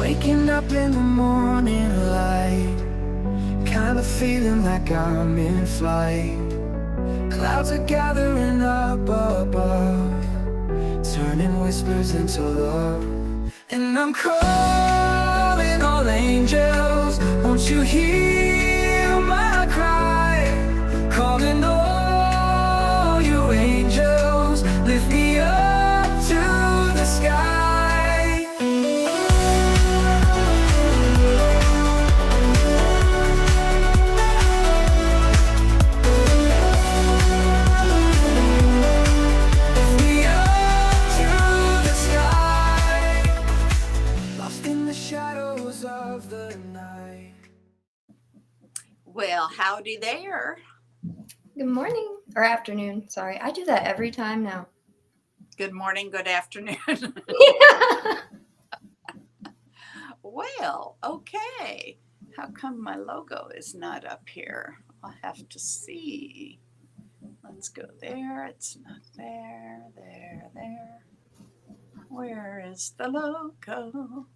Waking up in the morning light, kinda feeling like I'm in flight. Clouds are gathering up above, turning whispers into love. And I'm calling all angels, won't you hear my cry? Calling all you angels, lift me up to the sky. Well, howdy there. Good morning or afternoon. Sorry, I do that every time now. Good morning, good afternoon. Yeah. Well, okay. How come my logo is not up here? I'll have to see. Let's go there. It's not there. There. Where is the logo?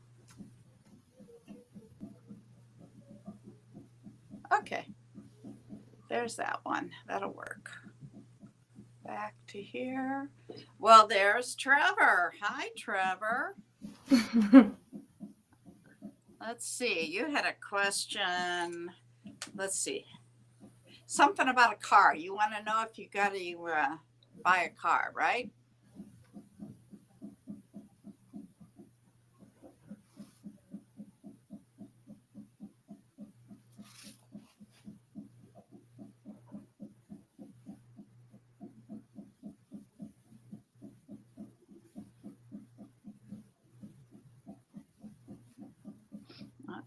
Okay. There's that one. That'll work. Back to here. Well, there's Trevor. Hi, Trevor. Let's see. You had a question. Let's see. Something about a car. You want to know if you got to buy a car, right?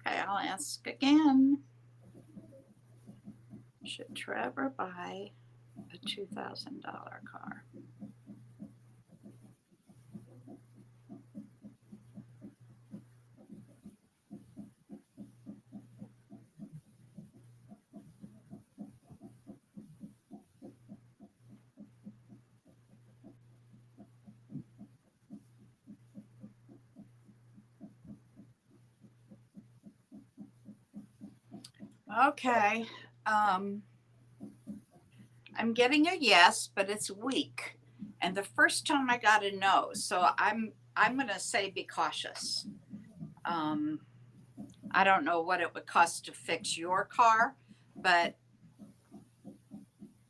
Okay, I'll ask again. Should Trevor buy a $2,000 car? Okay. I'm getting a yes, but it's weak. And the first time I got a no. So I'm going to say be cautious. I don't know what it would cost to fix your car, but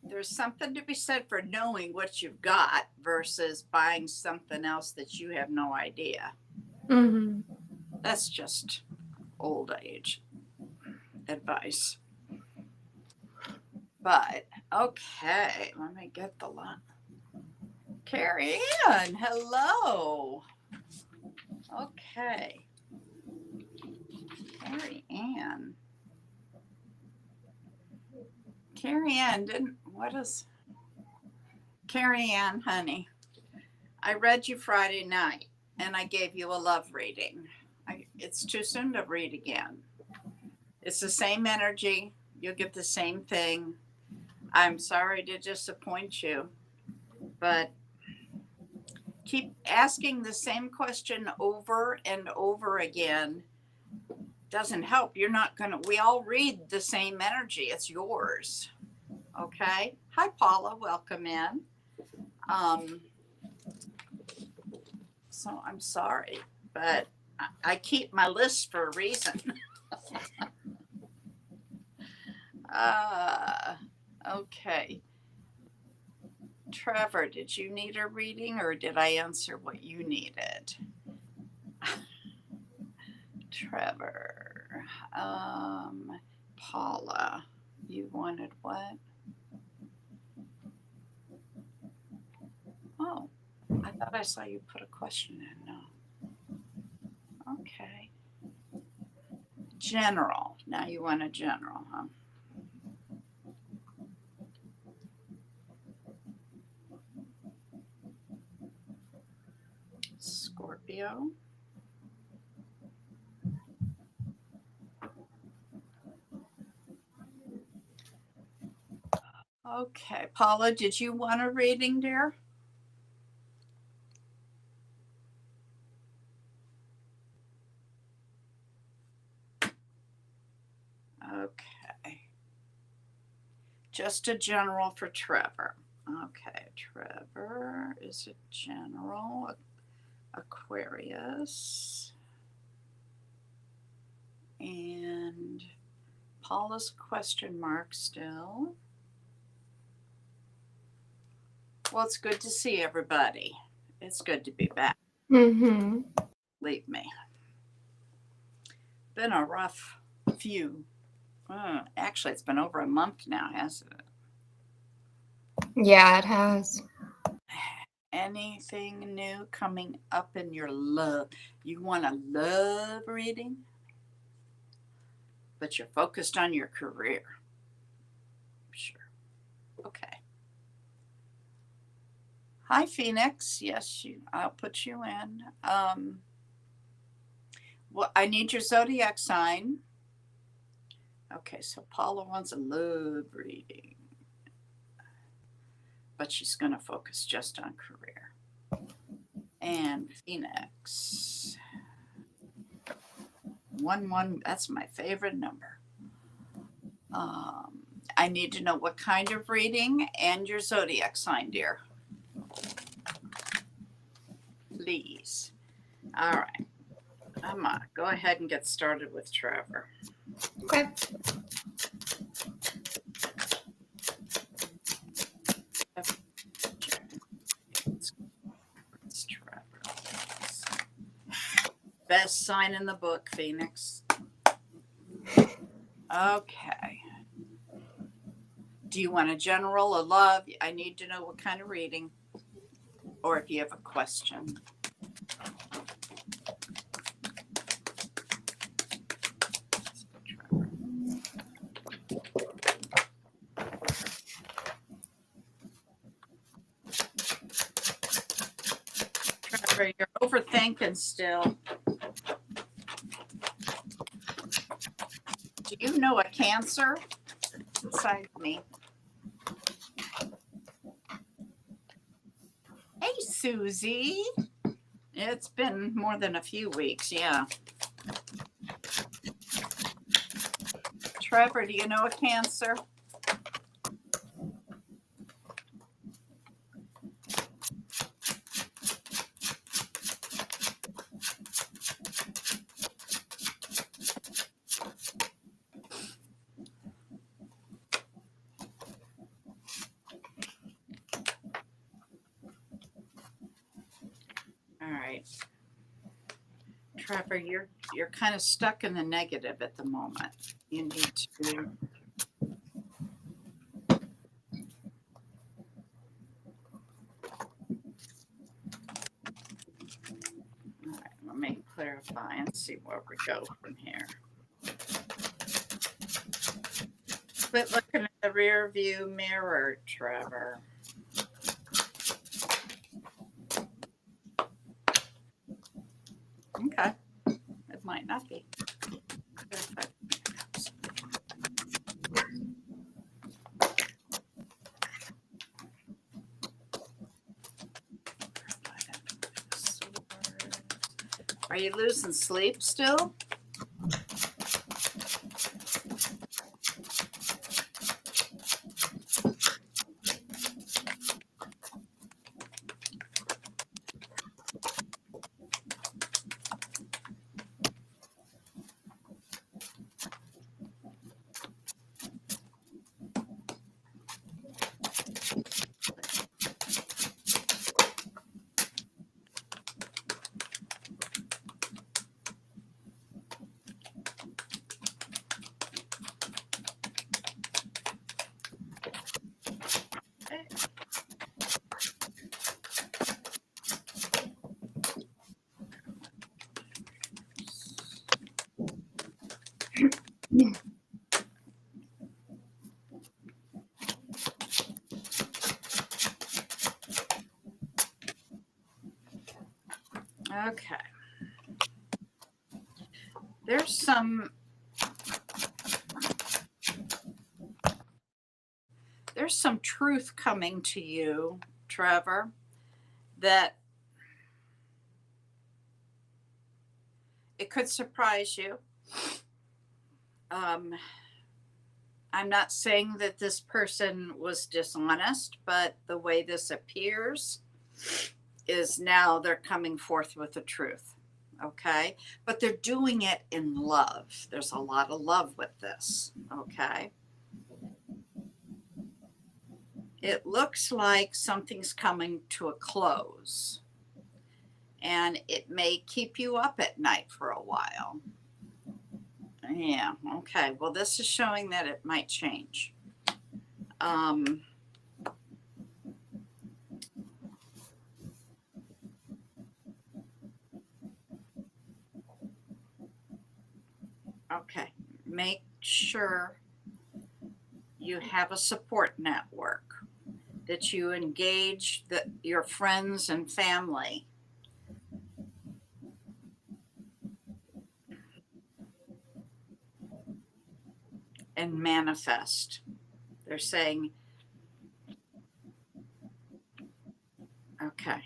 there's something to be said for knowing what you've got versus buying something else that you have no idea. Mm-hmm. That's just old age advice. But okay, let me get the line. Carrie Ann, hello. Okay. Carrie Ann, Carrie Ann, honey, I read you Friday night and I gave you a love reading. It's too soon to read again. It's the same energy. You'll get the same thing. I'm sorry to disappoint you, but keep asking the same question over and over again. Doesn't help. You're not going to, we all read the same energy. It's yours. Okay. Hi, Paula. Welcome in. So I'm sorry, but I keep my list for a reason. Okay. Trevor, did you need a reading or did I answer what you needed? Trevor, Paula, you wanted what? Oh, I thought I saw you put a question in. No. Okay. General. Now you want a general, huh? Scorpio. Okay, Paula, did you want a reading, dear? Okay. Just a general for Trevor. Okay, Trevor is a general Aquarius. And Paula's question mark still. Well, it's good to see everybody. It's good to be back. Mm-hmm. Believe me. Been a rough few. Actually, it's been over a month now, hasn't it? Yeah, it has. Anything new coming up in your love? You want a love reading, but you're focused on your career. Sure. Okay. Hi, Phoenix. Yes, I'll put you in. Well, I need your zodiac sign. Okay, so Paula wants a love reading, but she's going to focus just on career. And Phoenix. 11, that's my favorite number. I need to know what kind of reading and your zodiac sign, dear. Please. All right. I'm going to go ahead and get started with Trevor. Okay. It's Trevor. Best sign in the book, Phoenix. Okay. Do you want a general, a love? I need to know what kind of reading, or if you have a question. Trevor, you're overthinking still. Do you know a Cancer inside me? Hey, Susie. It's been more than a few weeks, yeah. Trevor, do you know a Cancer? All right. Trevor, you're kind of stuck in the negative at the moment. You need to all right, let me clarify and see where we go from here. Quit looking at the rear view mirror, Trevor. Okay. It might not be. Are you losing sleep still? Okay. There's some truth coming to you, Trevor, that it could surprise you. I'm not saying that this person was dishonest, but the way this appears is now they're coming forth with the truth. Okay. But they're doing it in love. There's a lot of love with this. Okay. It looks like something's coming to a close, and it may keep you up at night for a while. Yeah. Okay. Well, this is showing that it might change. Okay. Make sure you have a support network, that you engage your friends and family. And manifest. They're saying, okay.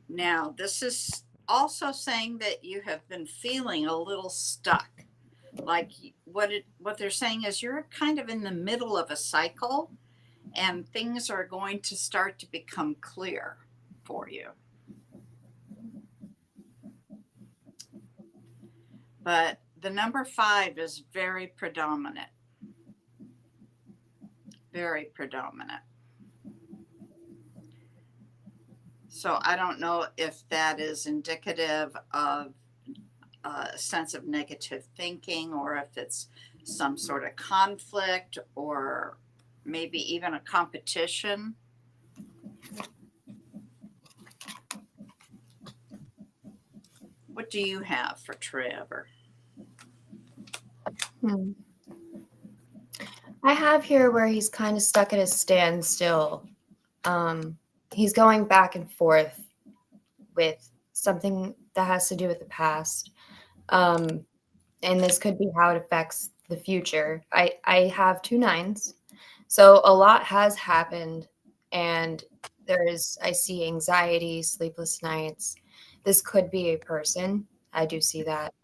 Now, this is also saying that you have been feeling a little stuck. Like what they're saying is you're kind of in the middle of a cycle, and things are going to start to become clear for you. But the number 5 is very predominant. Very predominant. So I don't know if that is indicative of a sense of negative thinking, or if it's some sort of conflict, or maybe even a competition. What do you have for Trevor? I have here where he's kind of stuck at a standstill. He's going back and forth with something that has to do with the past. And this could be how it affects the future. I have 2 9s. So a lot has happened, and I see anxiety, sleepless nights. This could be a person. I do see that.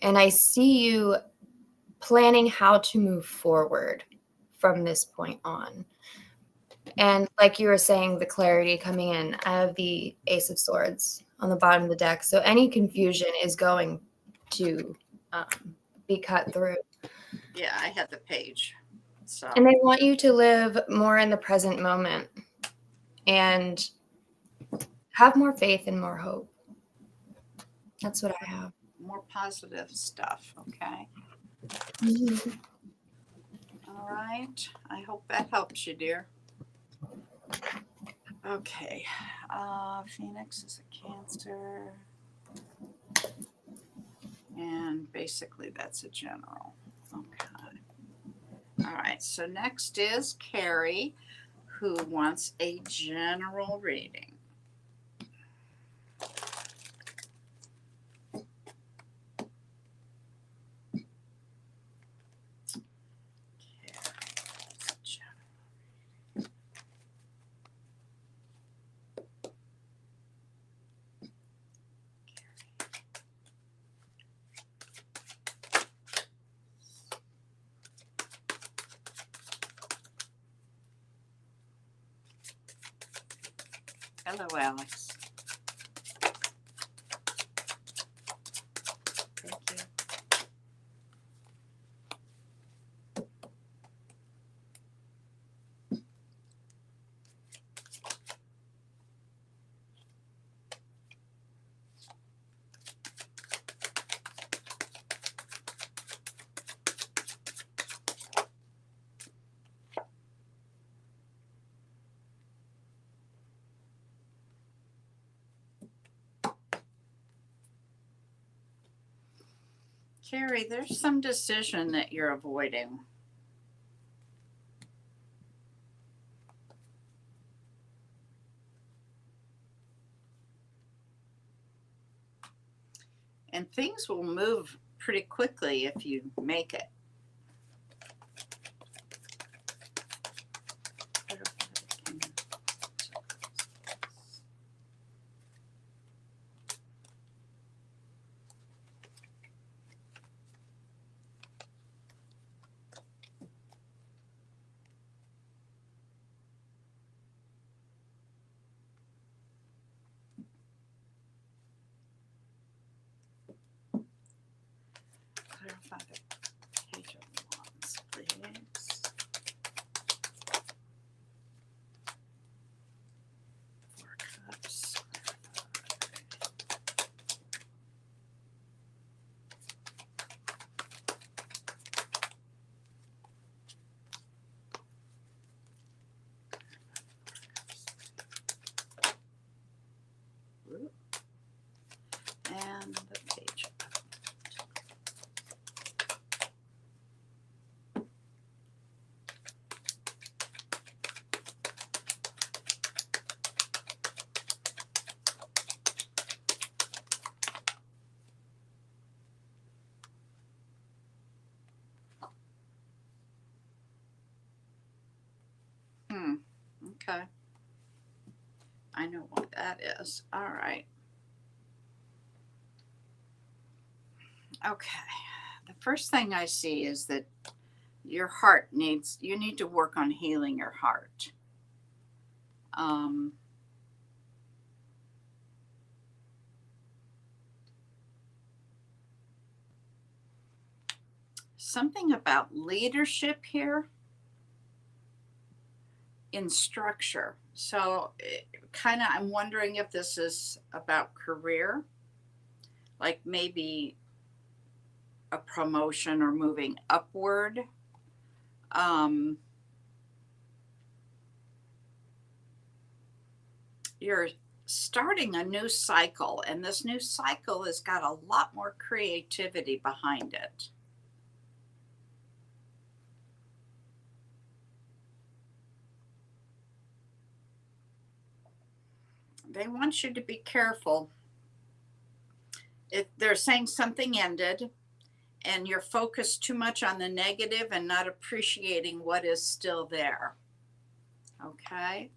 And I see you planning how to move forward from this point on. And like you were saying, the clarity coming in, I have the Ace of Swords on the bottom of the deck. So any confusion is going to be cut through. Yeah, I had the page. So. And they want you to live more in the present moment and have more faith and more hope. That's what I have. More positive stuff. Okay. Mm-hmm. All right. I hope that helps you, dear. Okay. Phoenix is a Cancer. And basically that's a general. Okay. All right. So next is Carrie, who wants a general reading. Hello, Alex. Thank you. Carrie, there's some decision that you're avoiding. And things will move pretty quickly if you make it. I know what that is. All right. Okay. The first thing I see is that your heart you need to work on healing your heart. Something about leadership here in structure. So kind of, I'm wondering if this is about career, like maybe a promotion or moving upward. You're starting a new cycle, and this new cycle has got a lot more creativity behind it. They want you to be careful. If they're saying something ended and you're focused too much on the negative and not appreciating what is still there. Okay.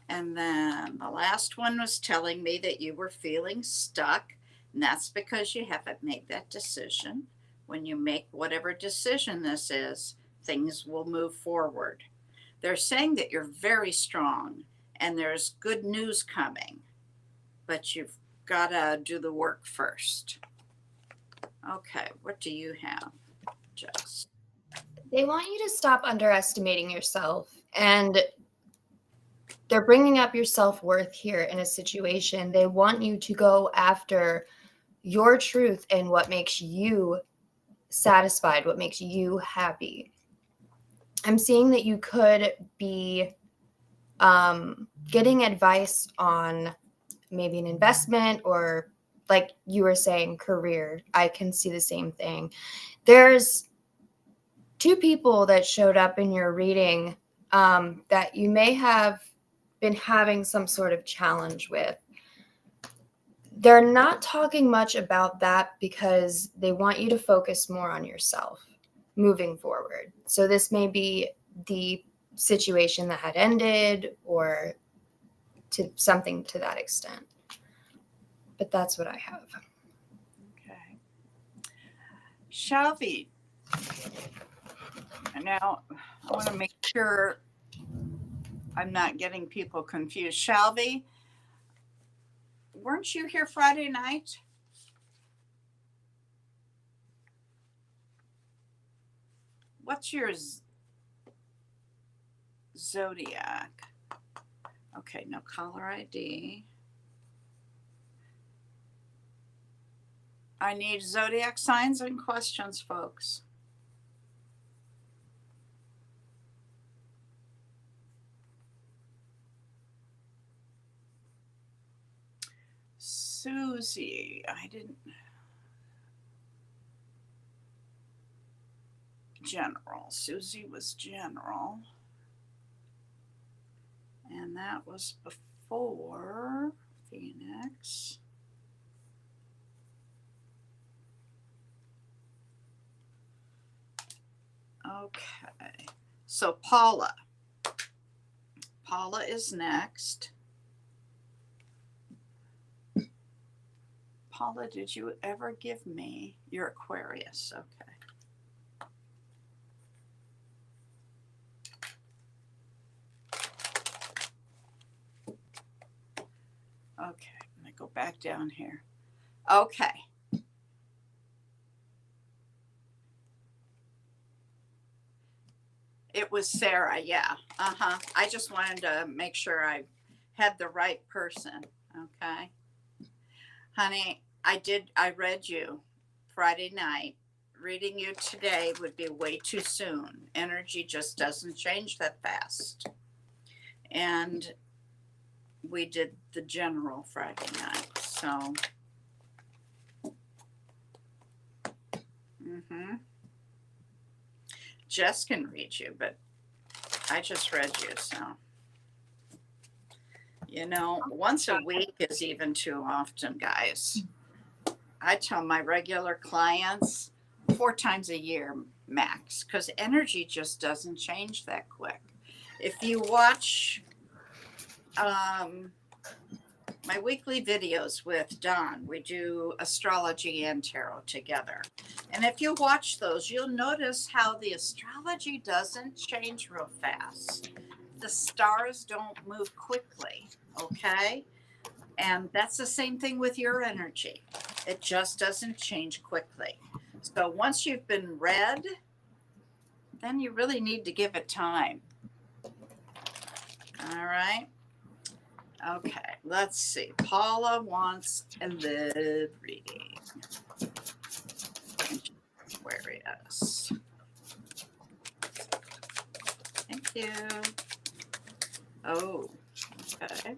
And then the last one was telling me that you were feeling stuck, and that's because you haven't made that decision. When you make whatever decision this is, things will move forward. They're saying that you're very strong and there's good news coming, but you've got to do the work first. Okay, what do you have, Jess? They want you to stop underestimating yourself, and they're bringing up your self-worth here in a situation. They want you to go after your truth and what makes you satisfied, what makes you happy. I'm seeing that you could be getting advice on maybe an investment, or like you were saying, career. I can see the same thing. There's two people that showed up in your reading that you may have been having some sort of challenge with. They're not talking much about that because they want you to focus more on yourself moving forward. So this may be the situation that had ended, or to something to that extent. But that's what I have. Okay. Shelby. Now, I want to make sure I'm not getting people confused. Shelby, weren't you here Friday night? What's your zodiac? Okay, no caller ID. I need zodiac signs and questions, folks. Susie, I didn't. General. Susie was general. And that was before Phoenix. Okay. So Paula. Paula is next. Paula, did you ever give me your Aquarius? Okay. Okay, let me go back down here. Okay. It was Sarah, yeah. I just wanted to make sure I had the right person. Okay. Honey, I read you Friday night. Reading you today would be way too soon. Energy just doesn't change that fast. And we did the general Friday night, so. Jess can read you, but I just read you, so. You know, once a week is even too often, guys. I tell my regular clients 4 times a year max, because energy just doesn't change that quick. If you watch my weekly videos with Don. We do astrology and tarot together. And if you watch those, you'll notice how the astrology doesn't change real fast. The stars don't move quickly, okay? And that's the same thing with your energy. It just doesn't change quickly. So once you've been read, then you really need to give it time. All right. Okay, let's see. Paula wants a love reading. Aquarius. Thank you. Oh, okay.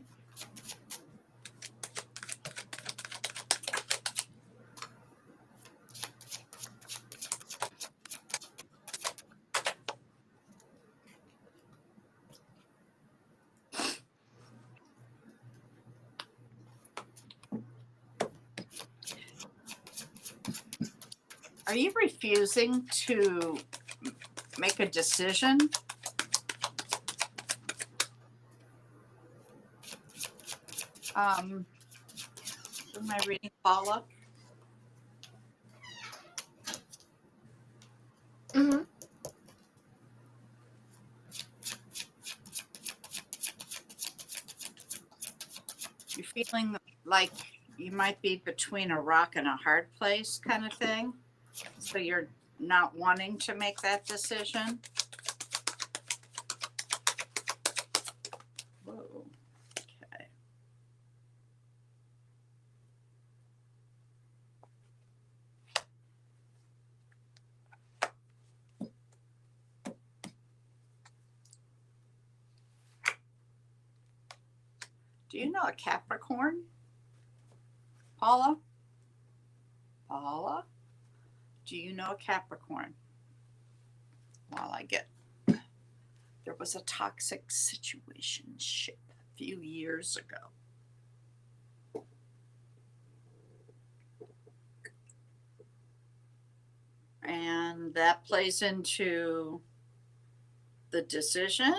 Are you refusing to make a decision? Am I reading Paula? Mm-hmm. You're feeling like you might be between a rock and a hard place kind of thing? So you're not wanting to make that decision? Whoa. Okay. Do you know a Capricorn? Paula? Paula? Do you know a Capricorn? While I get, there was a toxic situationship a few years ago. And that plays into the decision.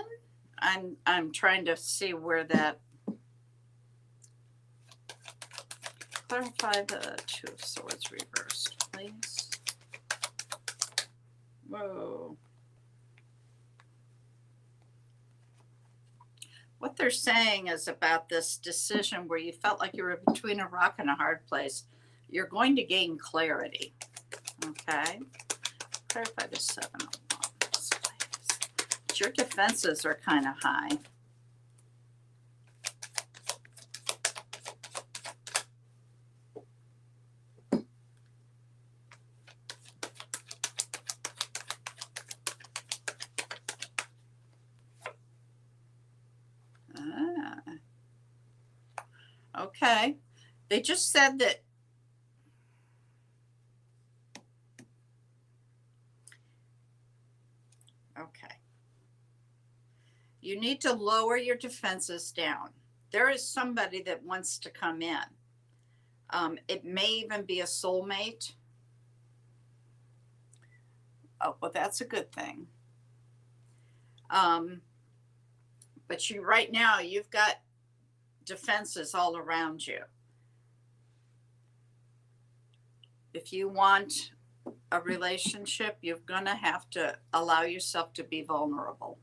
I'm trying to see where that, clarify the Two of Swords reversed, please. Whoa. What they're saying is about this decision where you felt like you were between a rock and a hard place. You're going to gain clarity. Okay. Clarify the Seven of Wands, please. But your defenses are kind of high. Okay. They just said that okay. You need to lower your defenses down. There is somebody that wants to come in. It may even be a soulmate. Oh, well, that's a good thing. But you right now, you've got defenses all around you. If you want a relationship, you're going to have to allow yourself to be vulnerable.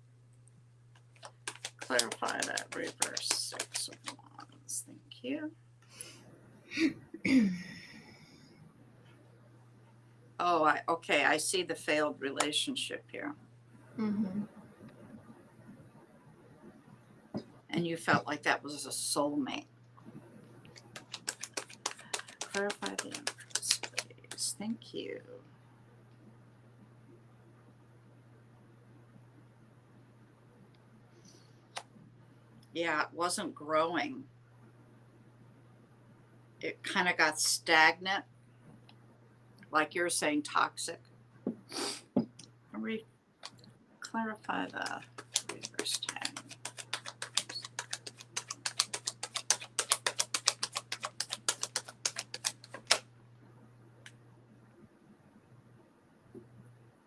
Clarify that reverse Six of Wands. Thank you. Oh, okay. I see the failed relationship here. Mm-hmm. And you felt like that was a soulmate. Clarify the Empress, please. Thank you. Yeah, it wasn't growing. It kind of got stagnant, like you're saying, toxic. Clarify the reverse 10.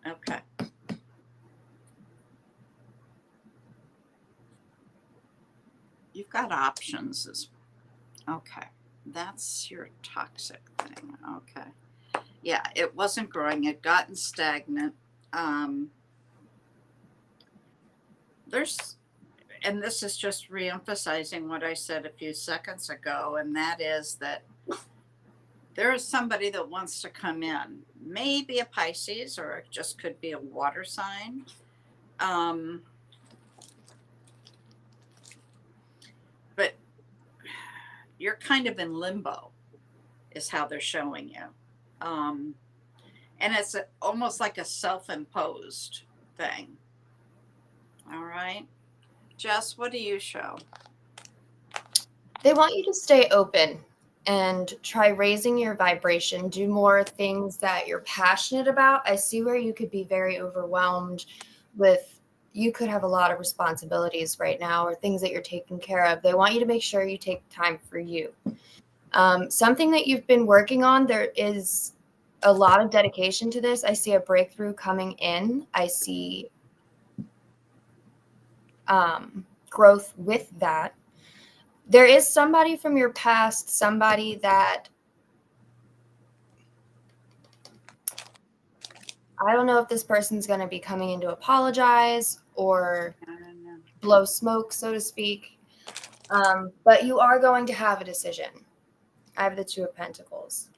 Okay. You've got got options. Okay. That's your toxic thing. Okay. Yeah, it wasn't growing. It gotten stagnant. And this is just reemphasizing what I said a few seconds ago, and that is that there is somebody that wants to come in, maybe a Pisces, or it just could be a water sign. But you're kind of in limbo, is how they're showing you. And it's almost like a self-imposed thing. All right. Jess, what do you show? They want you to stay open and try raising your vibration. Do more things that you're passionate about. I see where you could be very overwhelmed with, you could have a lot of responsibilities right now or things that you're taking care of. They want you to make sure you take time for you. Something that you've been working on, there is a lot of dedication to this. I see a breakthrough coming in. I see growth with that. There is somebody from your past, somebody that, I don't know if this person's going to be coming in to apologize or I don't know. blow smoke, so to speak. But you are going to have a decision. I have the Two of Pentacles.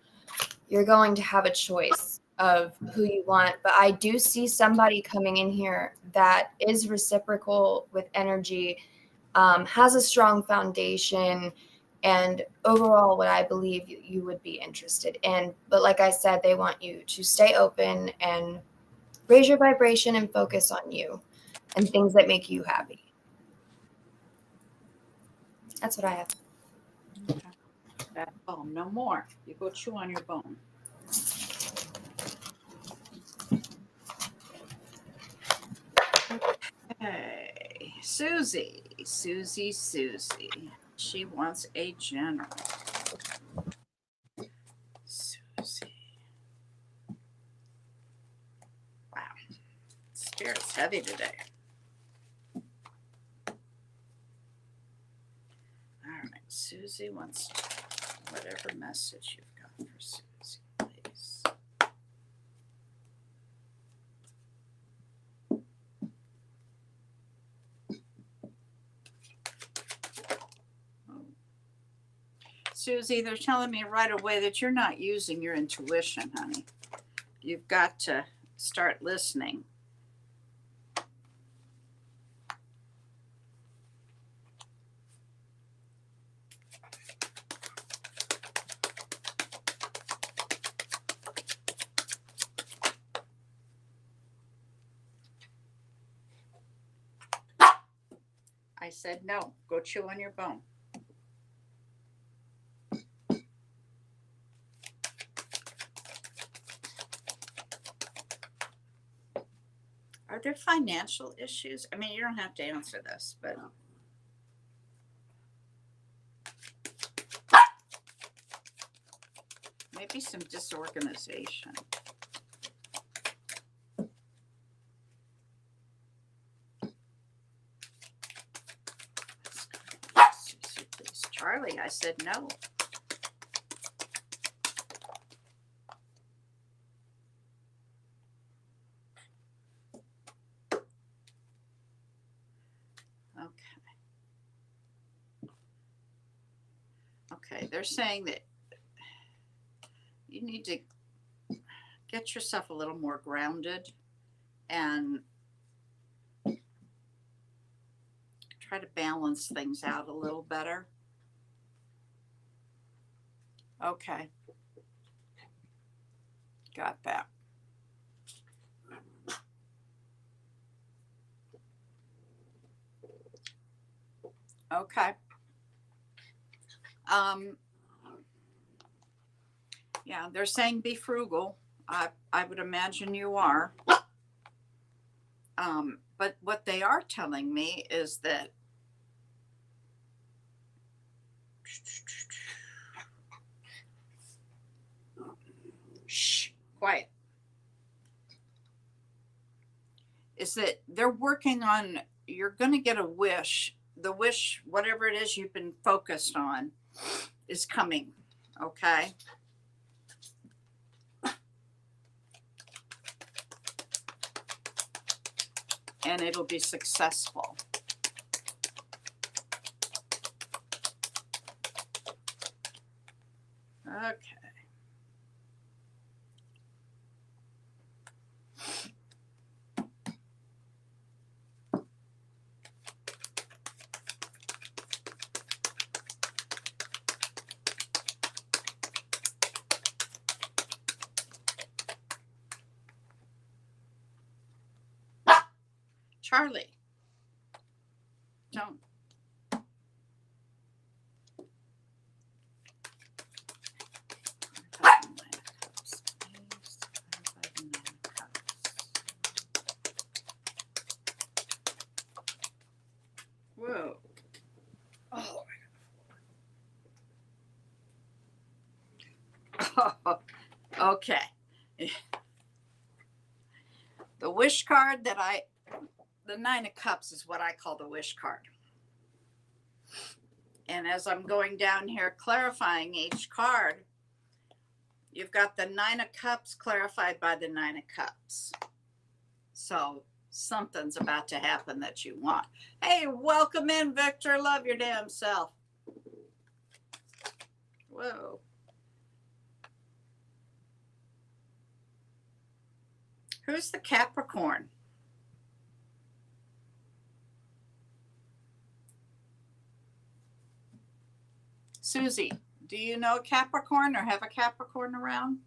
You're going to have a choice of who you want. But I do see somebody coming in here that is reciprocal with energy, has a strong foundation, and overall what I believe you would be interested in. But like I said, they want you to stay open and raise your vibration and focus on you and things that make you happy. That's what I have. That bone, no more. You go chew on your bone. Okay, Susie. She wants a general. Susie. Wow. Spirit's heavy today. All right, Susie wants whatever message you've got for Susie, please. Susie, they're telling me right away that you're not using your intuition, honey. You've got to start listening. I said no. Go chew on your bone. Are there financial issues? I mean, you don't have to answer this, but maybe some disorganization. Please, Charlie, I said no. Okay, they're saying that you need to get yourself a little more grounded and try to balance things out a little better. Okay. Got that. Okay. Yeah, they're saying be frugal. I would imagine you are. But what they are telling me is that shh, quiet. Is that they're working on, you're going to get a wish the wish, whatever it is you've been focused on, is coming. Okay. And it'll be successful. Okay. Charlie, don't. Whoa. Oh. Okay. The wish card the 9 of Cups is what I call the wish card. And as I'm going down here clarifying each card, you've got the 9 of Cups clarified by the 9 of Cups. So something's about to happen that you want. Hey, welcome in, Victor. Love your damn self. Whoa. Who's the Capricorn? Susie, do you know a Capricorn or have a Capricorn around?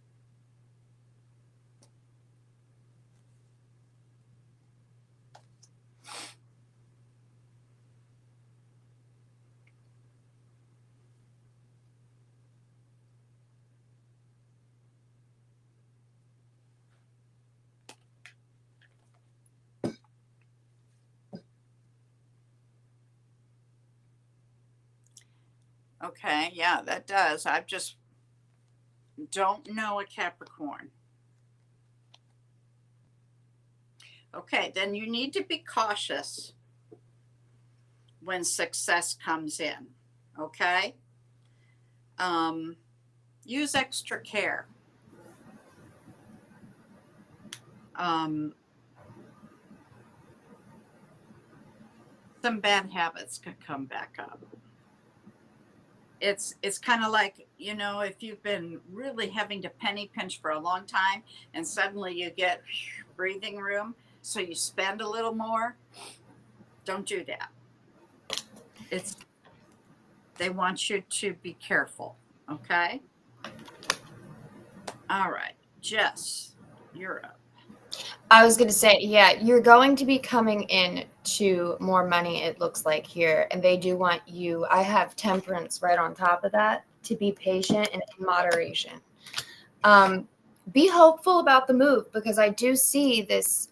Okay, yeah, that does. I just don't know a Capricorn. Okay, then you need to be cautious when success comes in. Okay? Use extra care. Some bad habits could come back up. It's kind of like, if you've been really having to penny pinch for a long time and suddenly you get breathing room, so you spend a little more. Don't do that. They want you to be careful. Okay. All right, Jess, you're up. I was going to say, yeah, you're going to be coming in to more money, it looks like here. And they do want you, I have temperance right on top of that, to be patient and in moderation. Be hopeful about the move, because I do see this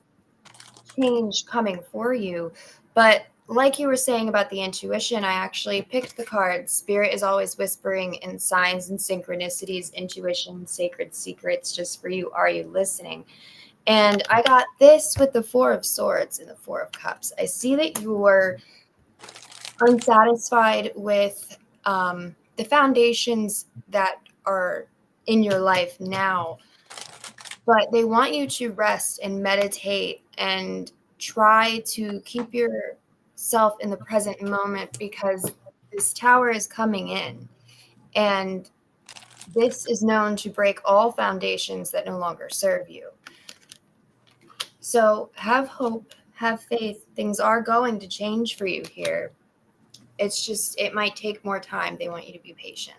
change coming for you. But like you were saying about the intuition, I actually picked the card. Spirit is always whispering in signs and synchronicities, intuition, sacred secrets just for you. Are you listening? And I got this with the 4 of Swords and the 4 of Cups. I see that you were unsatisfied with the foundations that are in your life now, but they want you to rest and meditate and try to keep yourself in the present moment, because this tower is coming in, and this is known to break all foundations that no longer serve you. So have hope, have faith. Things are going to change for you here. It's just, it might take more time. They want you to be patient.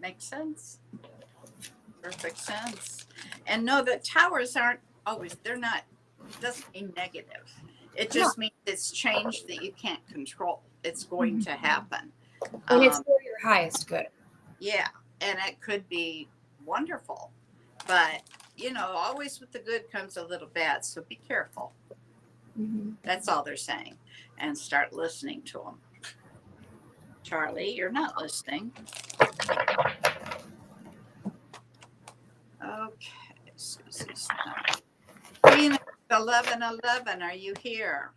Makes sense. Perfect sense. And know that towers aren't always, it doesn't mean negative. It just means it's change that you can't control. It's going to happen. And it's for your highest good. Yeah. And it could be wonderful. But, always with the good comes a little bad. So be careful. Mm-hmm. That's all they're saying. And start listening to them. Charlie, you're not listening. Okay. Susie's not. Phoenix 1111, are you here?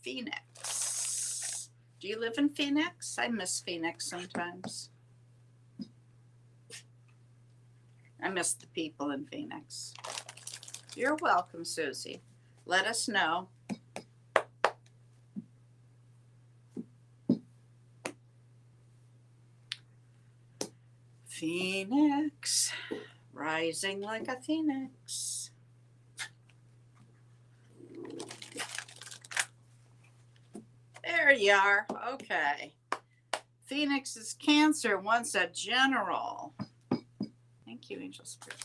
Phoenix. Do you live in Phoenix? I miss Phoenix sometimes. I miss the people in Phoenix. You're welcome, Susie. Let us know. Phoenix, rising like a phoenix. There you are. Okay. Phoenix is Cancer, once a general. Thank you, Angel Spirit.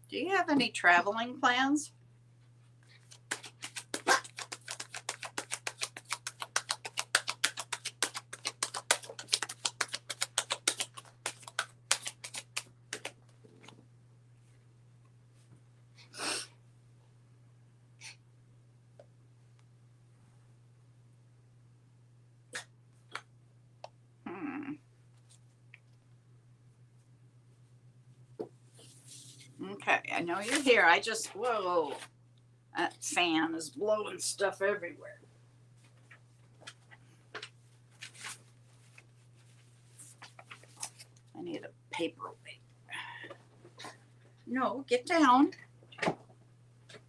Do you have any traveling plans? Okay, I know you're here. I just, whoa, that fan is blowing stuff everywhere. I need a paperweight. No, get down.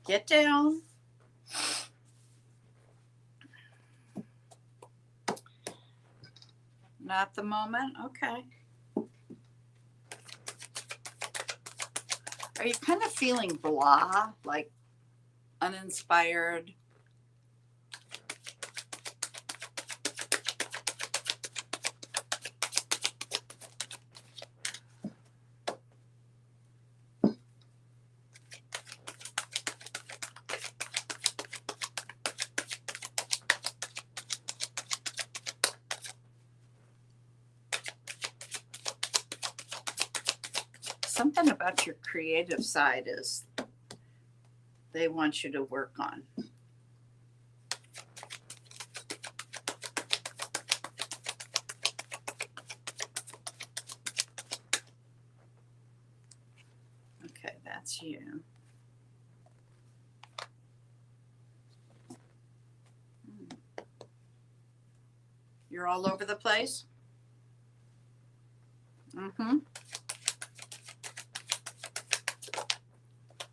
Get down. Not the moment? Okay. Are you kind of feeling blah, like uninspired? Something about your creative side is they want you to work on. Okay, that's you. You're all over the place? Mm-hmm.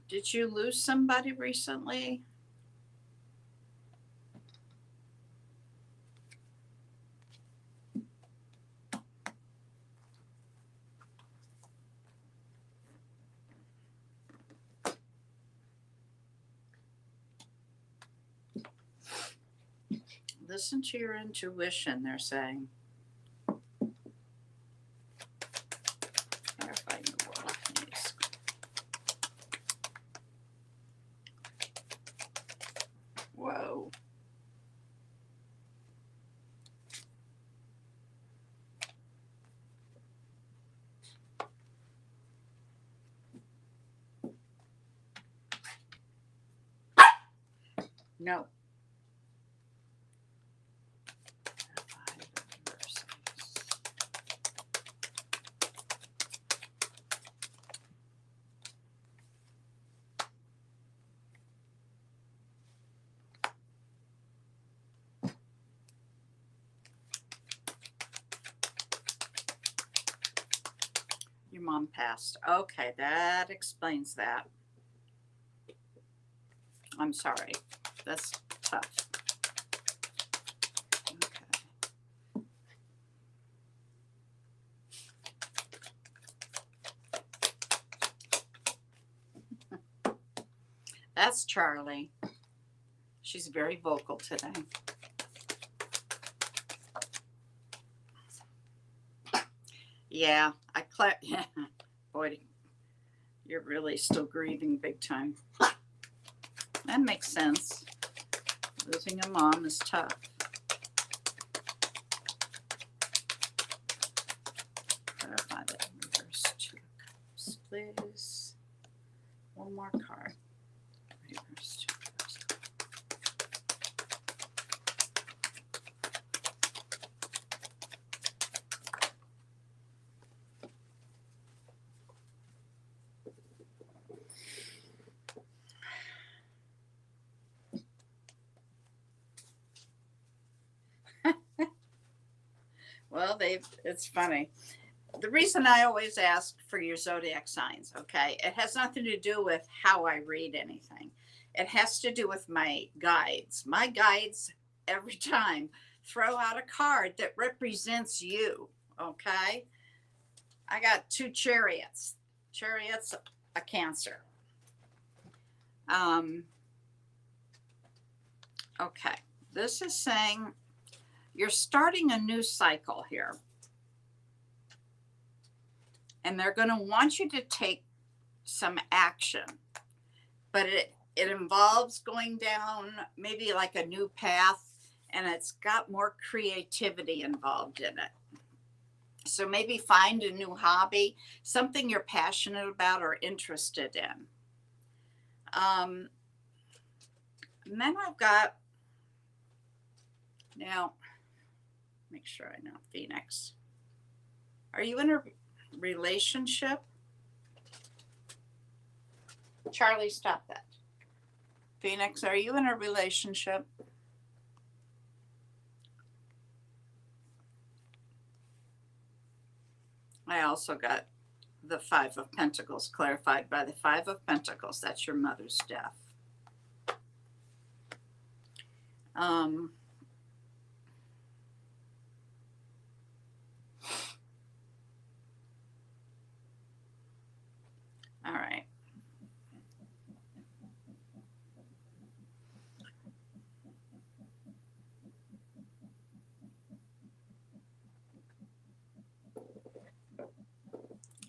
Did you lose somebody recently? Listen to your intuition, they're saying. Clarify your world, please. Whoa. No. Your mom passed. Okay, that explains that. I'm sorry. That's tough. Okay. That's Charlie. She's very vocal today. Yeah, boy, you're really still grieving big time. That makes sense. Losing a mom is tough. Clarify that reverse 2 cups, please. One more card. Reverse 2 cups. Well, it's funny. The reason I always ask for your zodiac signs, okay, it has nothing to do with how I read anything. It has to do with my guides. My guides every time throw out a card that represents you, okay? I got two chariots. Chariots, a Cancer. Okay, this is saying you're starting a new cycle here. And they're going to want you to take some action, but it involves going down maybe like a new path, and it's got more creativity involved in it. So maybe find a new hobby, something you're passionate about or interested in. And then I've got, now, make sure I know, Phoenix. Are you in a relationship? Charlie, stop that. Phoenix, are you in a relationship? I also got the Five of Pentacles clarified by the Five of Pentacles. That's your mother's death. All right.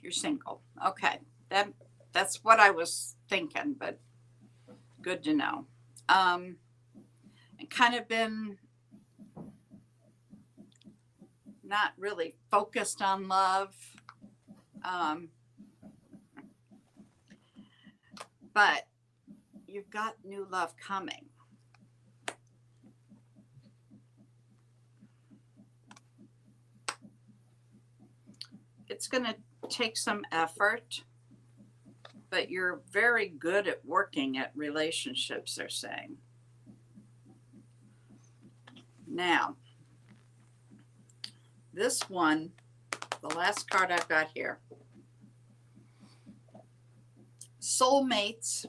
You're single. Okay. That's what I was thinking, but good to know. And kind of been not really focused on love. But you've got new love coming. It's going to take some effort, but you're very good at working at relationships, they're saying. Now, this one, the last card I've got here. Soulmates,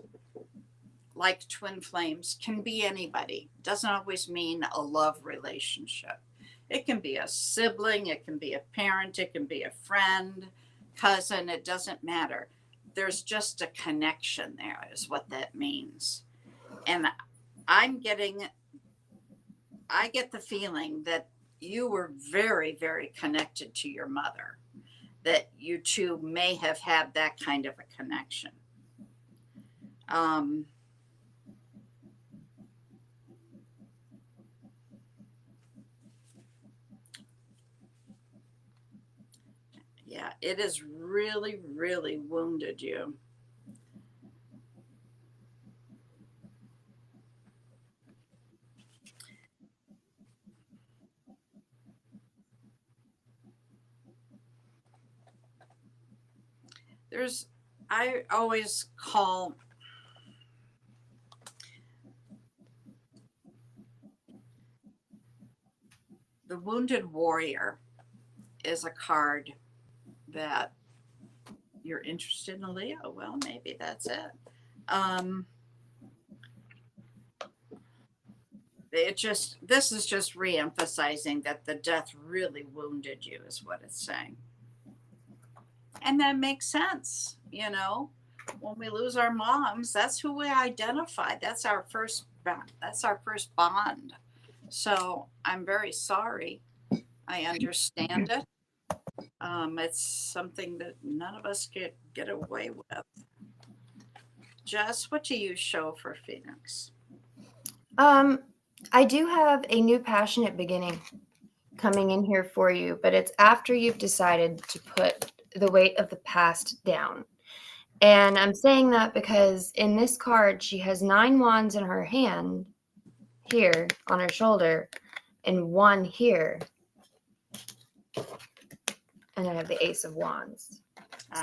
like twin flames, can be anybody. Doesn't always mean a love relationship. It can be a sibling, it can be a parent, it can be a friend, cousin, it doesn't matter. There's just a connection there, is what that means. And I get the feeling that you were very, very connected to your mother, that you two may have had that kind of a connection. Yeah, it has really, really wounded you. I always call the Wounded Warrior is a card that you're interested in, Leo. Well, maybe that's it. This is just re-emphasizing that the death really wounded you, is what it's saying. And that makes sense. You know, when we lose our moms, that's who we identify. That's our first bond. So I'm very sorry. I understand it. It's something that none of us get away with. Jess, what do you show for Phoenix? I do have a new passionate beginning coming in here for you, but it's after you've decided to put the weight of the past down. And I'm saying that because in this card, she has 9 wands in her hand here on her shoulder and 1 here. And I have the Ace of Wands.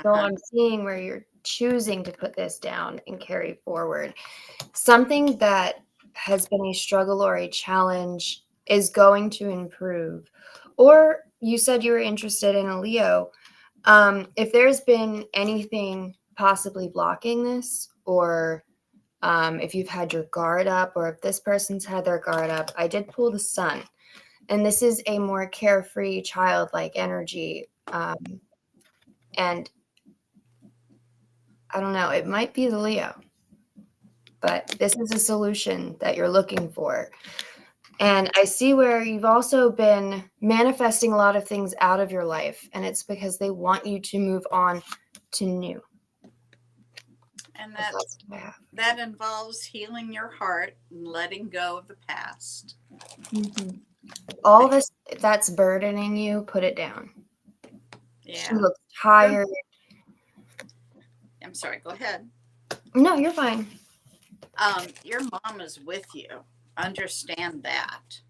So I'm seeing where you're choosing to put this down and carry forward. Something that has been a struggle or a challenge is going to improve. Or you said you were interested in a Leo. If there's been anything possibly blocking this, or if you've had your guard up, or if this person's had their guard up, I did pull the Sun. And this is a more carefree, childlike energy. And I don't know, it might be the Leo, but this is a solution that you're looking for. And I see where you've also been manifesting a lot of things out of your life, and it's because they want you to move on to new. And That's what I have. that involves healing your heart and letting go of the past. Mhm. All this that's burdening you, put it down. She Yeah. looks tired. I'm sorry. Go ahead. No, you're fine. Your mom is with you. Understand that.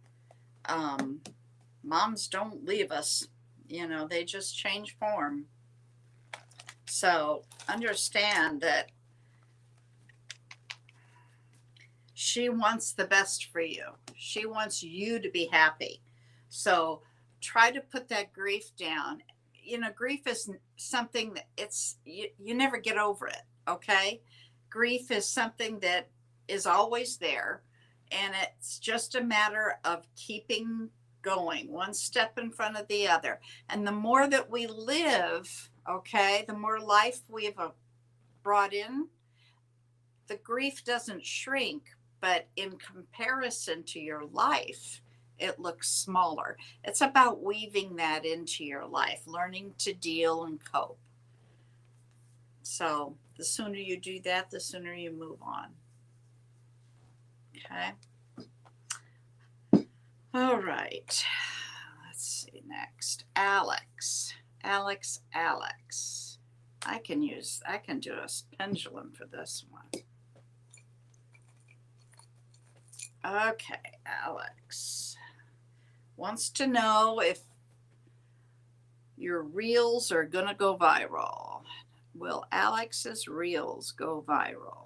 Moms don't leave us. You know, they just change form. So understand that she wants the best for you. She wants you to be happy. So try to put that grief down. You know, grief is something that you never get over it. Okay. Grief is something that is always there. And it's just a matter of keeping going one step in front of the other. And the more that we live, okay, the more life we've brought in, the grief doesn't shrink, but in comparison to your life, it looks smaller. It's about weaving that into your life, learning to deal and cope. So the sooner you do that, the sooner you move on. Okay. All right. Let's see next. Alex. I can do a pendulum for this one. Okay, Alex wants to know if your reels are going to go viral. Will Alex's reels go viral?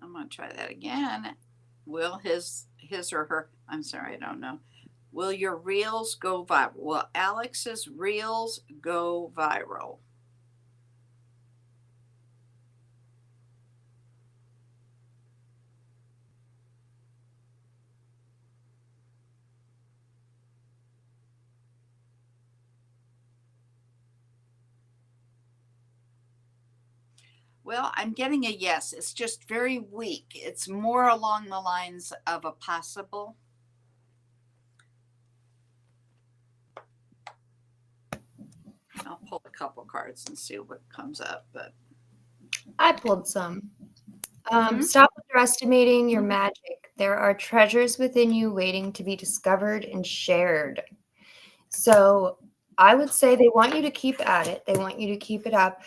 I'm going to try that again. Will his or her, I'm sorry, I don't know. Will your reels go viral? Will Alex's reels go viral? Well, I'm getting a yes. It's just very weak. It's more along the lines of a possible. I'll pull a couple cards and see what comes up. But I pulled some. Stop underestimating your magic. There are treasures within you waiting to be discovered and shared. So I would say they want you to keep at it. They want you to keep it up.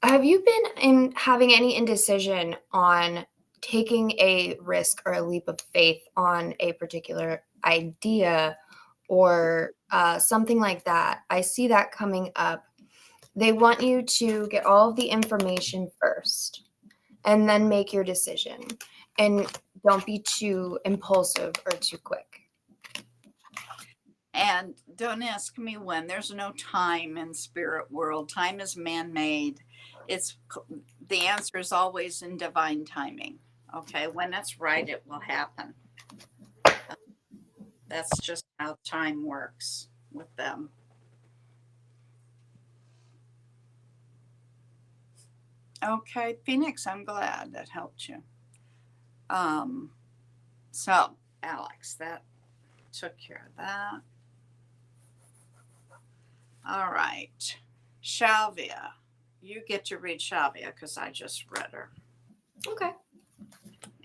Have you been having any indecision on taking a risk or a leap of faith on a particular idea or something like that? I see that coming up. They want you to get all of the information first and then make your decision. And don't be too impulsive or too quick. And don't ask me when. There's no time in spirit world. Time is man-made. The answer is always in divine timing. Okay, when it's right, it will happen. That's just how time works with them. Okay, Phoenix, I'm glad that helped you. So, Alex, that took care of that. All right. Shalvia, you get to read Shalvia because I just read her. Okay.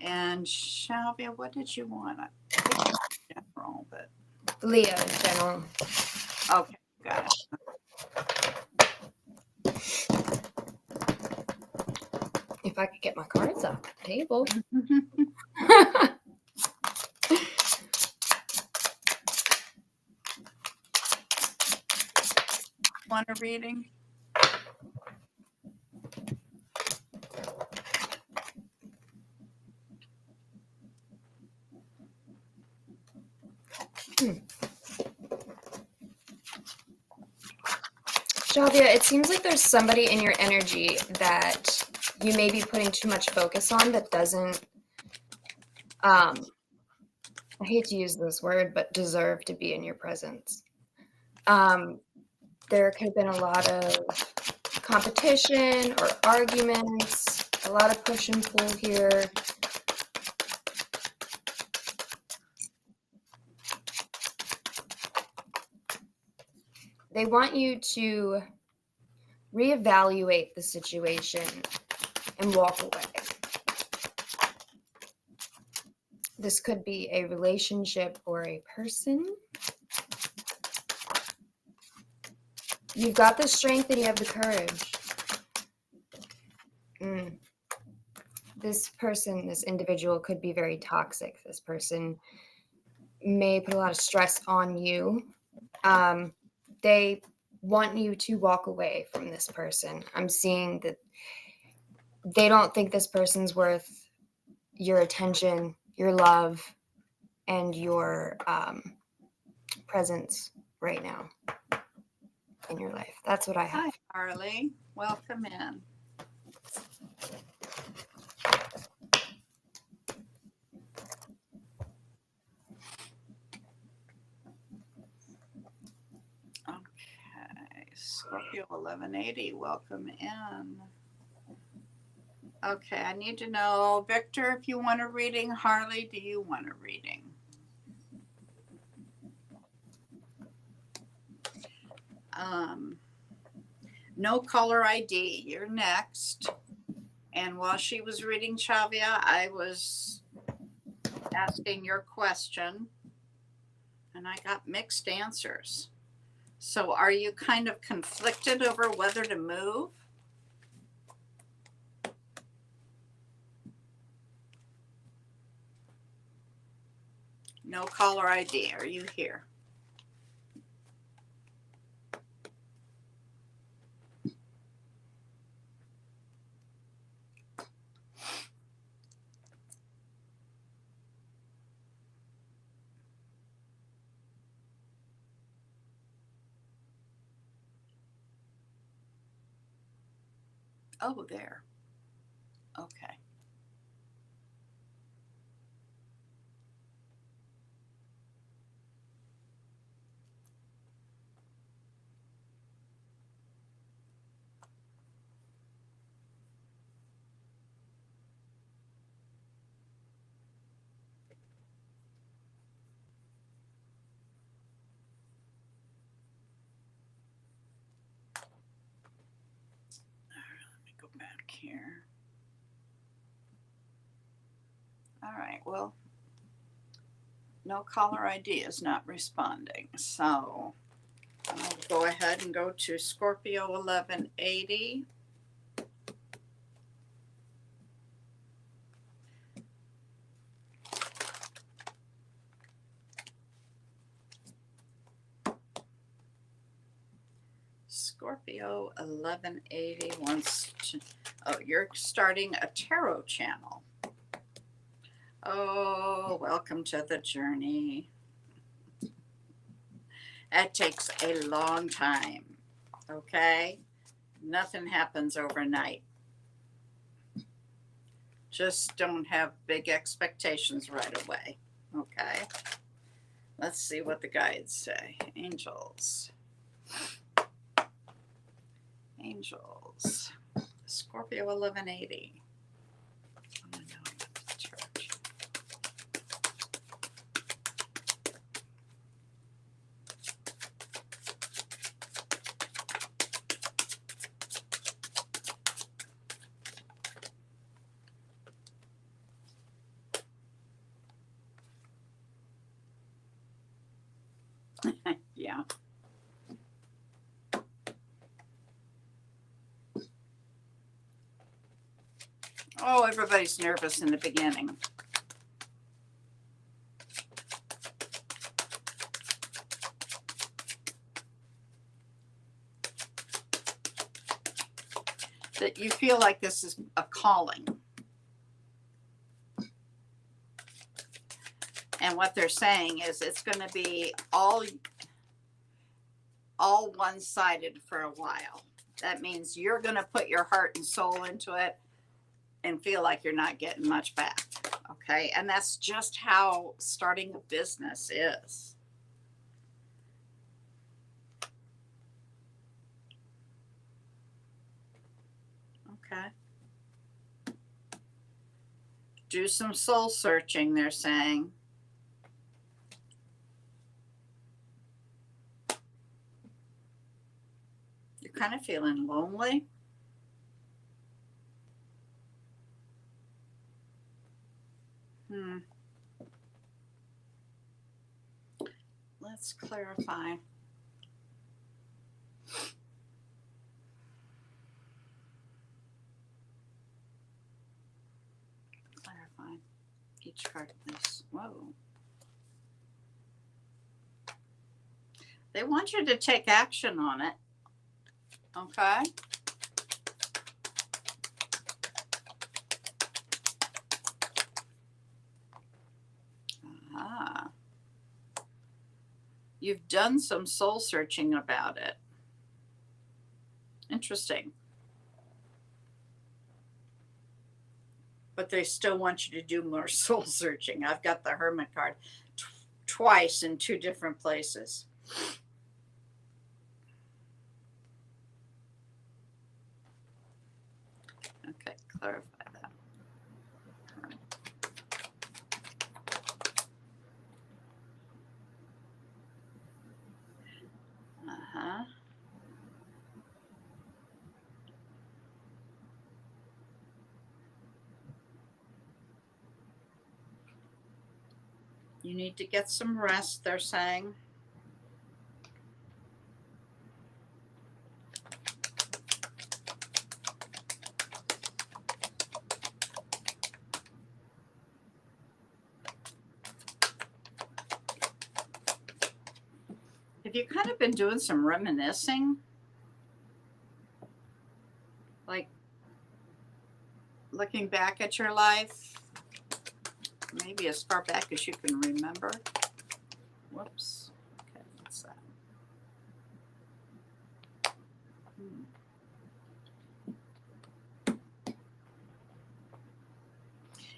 And Shalvia, what did you want? General, but Leo in general. okay, got it. If I could get my cards off the table. Want a reading? Shavia, it seems like there's somebody in your energy that you may be putting too much focus on that doesn't, I hate to use this word, but deserve to be in your presence. There could have been a lot of competition or arguments, a lot of push and pull here. They want you to reevaluate the situation and walk away. This could be a relationship or a person. You've got the strength and you have the courage. This person, this individual could be very toxic. This person may put a lot of stress on you. They want you to walk away from this person. I'm seeing that they don't think this person's worth your attention, your love, and your presence right now in your life. That's what I have. Hi, Harley. Welcome in. Okay, Scorpio 1180, welcome in. Okay, I need to know, Victor, if you want a reading. Harley, do you want a reading? No caller ID, you're next. And while she was reading, Shavia, I was asking your question and I got mixed answers. So are you kind of conflicted over whether to move? No caller ID, are you here? Oh, there. Okay. Go back here. All right, well, no caller ID is not responding. So I'll go ahead and go to Scorpio 1180. Scorpio 1180 wants to, oh, you're starting a tarot channel. Oh, welcome to the journey. That takes a long time, okay? Nothing happens overnight. Just don't have big expectations right away, okay? Let's see what the guides say. Angels. Angels. Scorpio 1180. Oh, no, that's the church. Yeah. Oh, everybody's nervous in the beginning. That you feel like this is a calling. And what they're saying is it's going to be all one-sided for a while. That means you're going to put your heart and soul into it and feel like you're not getting much back. Okay. And that's just how starting a business is. Okay. Do some soul searching, they're saying. You're kind of feeling lonely. Let's clarify. Clarify each card, please. Whoa. They want you to take action on it. Okay. Ah. You've done some soul searching about it. Interesting. But they still want you to do more soul searching. I've got the Hermit card twice in two different places. Okay, clarify that. Uh-huh. You need to get some rest, they're saying. Have you kind of been doing some reminiscing? Like looking back at your life? Maybe as far back as you can remember. Whoops. Okay, what's that?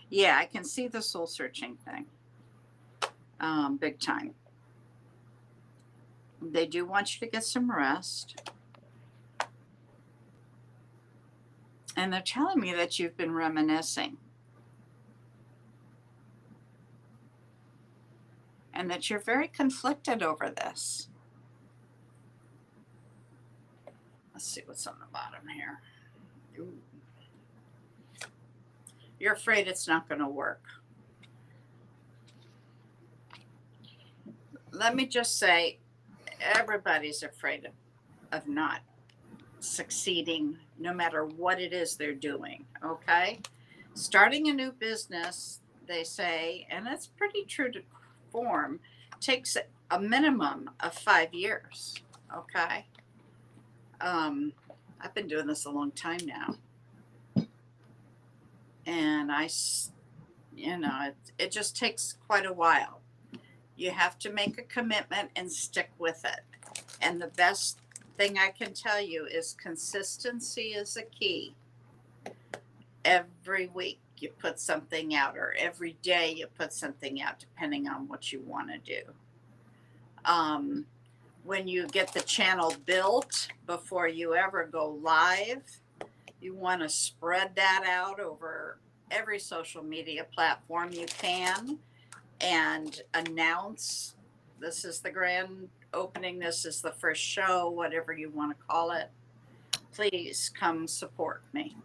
Yeah, I can see the soul searching thing. Big time. They do want you to get some rest. And they're telling me that you've been reminiscing. And that you're very conflicted over this. Let's see what's on the bottom here. Ooh. You're afraid it's not going to work. Let me just say, everybody's afraid of not succeeding, no matter what it is they're doing. Okay? Starting a new business, they say, and it's pretty true to form, takes a minimum of 5 years. Okay? I've been doing this a long time now. And it just takes quite a while. You have to make a commitment and stick with it. And the best thing I can tell you is consistency is a key. Every week you put something out, or every day you put something out, depending on what you want to do. When you get the channel built, before you ever go live, you want to spread that out over every social media platform you can and announce this is the grand opening, this is the first show, whatever you want to call it. Please come support me.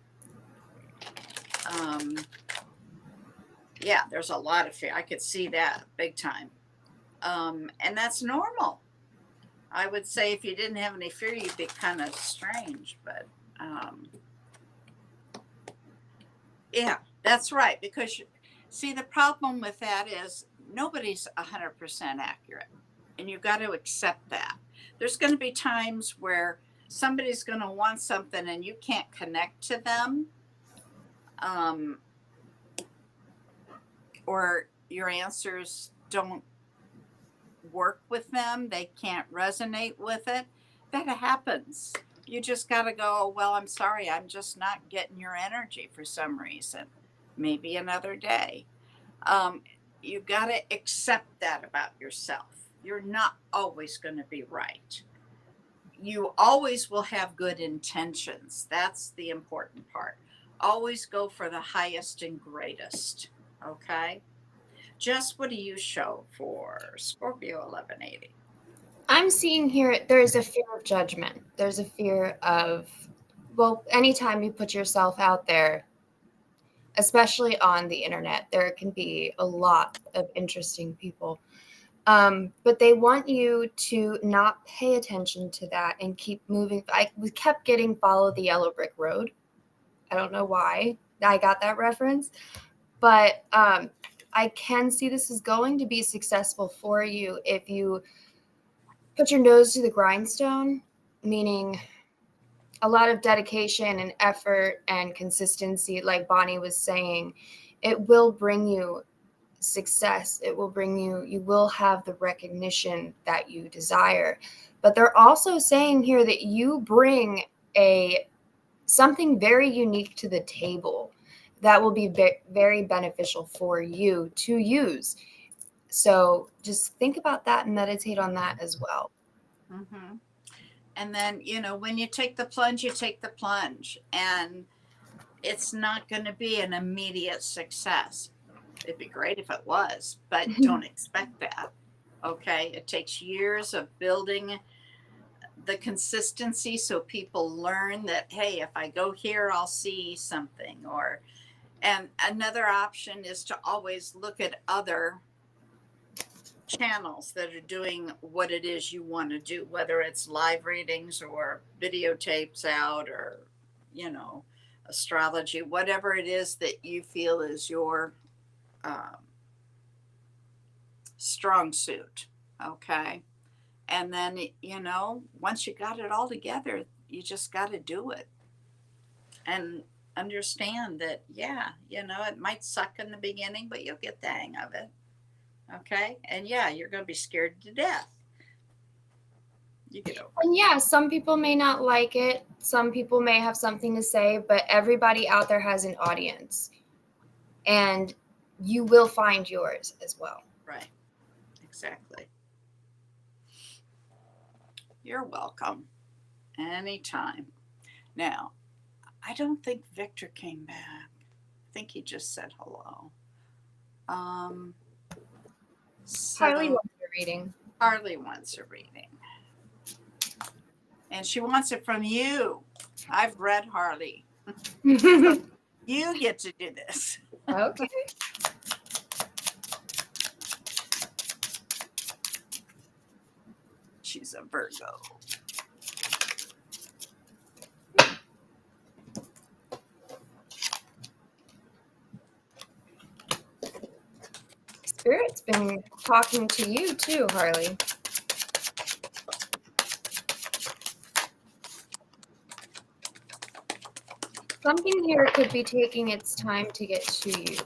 Yeah, there's a lot of fear. I could see that big time. And that's normal. I would say if you didn't have any fear, you'd be kind of strange, but Yeah, that's right. Because see, the problem with that is nobody's 100% accurate, and you've got to accept that. There's going to be times where somebody's going to want something and you can't connect to them, um, or your answers don't work with them, they can't resonate with it. That happens. You just got to go, well, I'm sorry, I'm just not getting your energy for some reason. Maybe another day. Um, you got to accept that about yourself. You're not always going to be right. You always will have good intentions. That's the important part. Always go for the highest and greatest. Okay. Jess, what do you show for Scorpio 1180? I'm seeing here there's a fear of judgment. There's a fear of, well, anytime you put yourself out there, especially on the internet, there can be a lot of interesting people. But they want you to not pay attention to that and keep moving. We kept getting follow the yellow brick road. I don't know why I got that reference, but I can see this is going to be successful for you if you put your nose to the grindstone, meaning a lot of dedication and effort and consistency, like Bonnie was saying. It will bring you success. It will bring you will have the recognition that you desire. But they're also saying here that you bring something very unique to the table that will be very beneficial for you to use. So just think about that and meditate on that as well. Mm-hmm. And then, when you take the plunge, you take the plunge. And it's not going to be an immediate success. It'd be great if it was, but don't expect that. Okay. It takes years of building the consistency so people learn that, hey, if I go here, I'll see something. And another option is to always look at other channels that are doing what it is you want to do, whether it's live readings or videotapes out or, astrology, whatever it is that you feel is your strong suit. Okay. And then, once you got it all together, you just got to do it and understand that, yeah, it might suck in the beginning, but you'll get the hang of it. Okay. And yeah, you're going to be scared to death. You get over it. And yeah, some people may not like it. Some people may have something to say, but everybody out there has an audience. And you will find yours as well. Right. Exactly. You're welcome. Anytime. Now, I don't think Victor came back. I think he just said hello. Harley wants a reading. Harley wants a reading. And she wants it from you. I've read Harley. You get to do this. Okay. She's a Virgo. Spirit's been talking to you too, Harley. Something here could be taking its time to get to you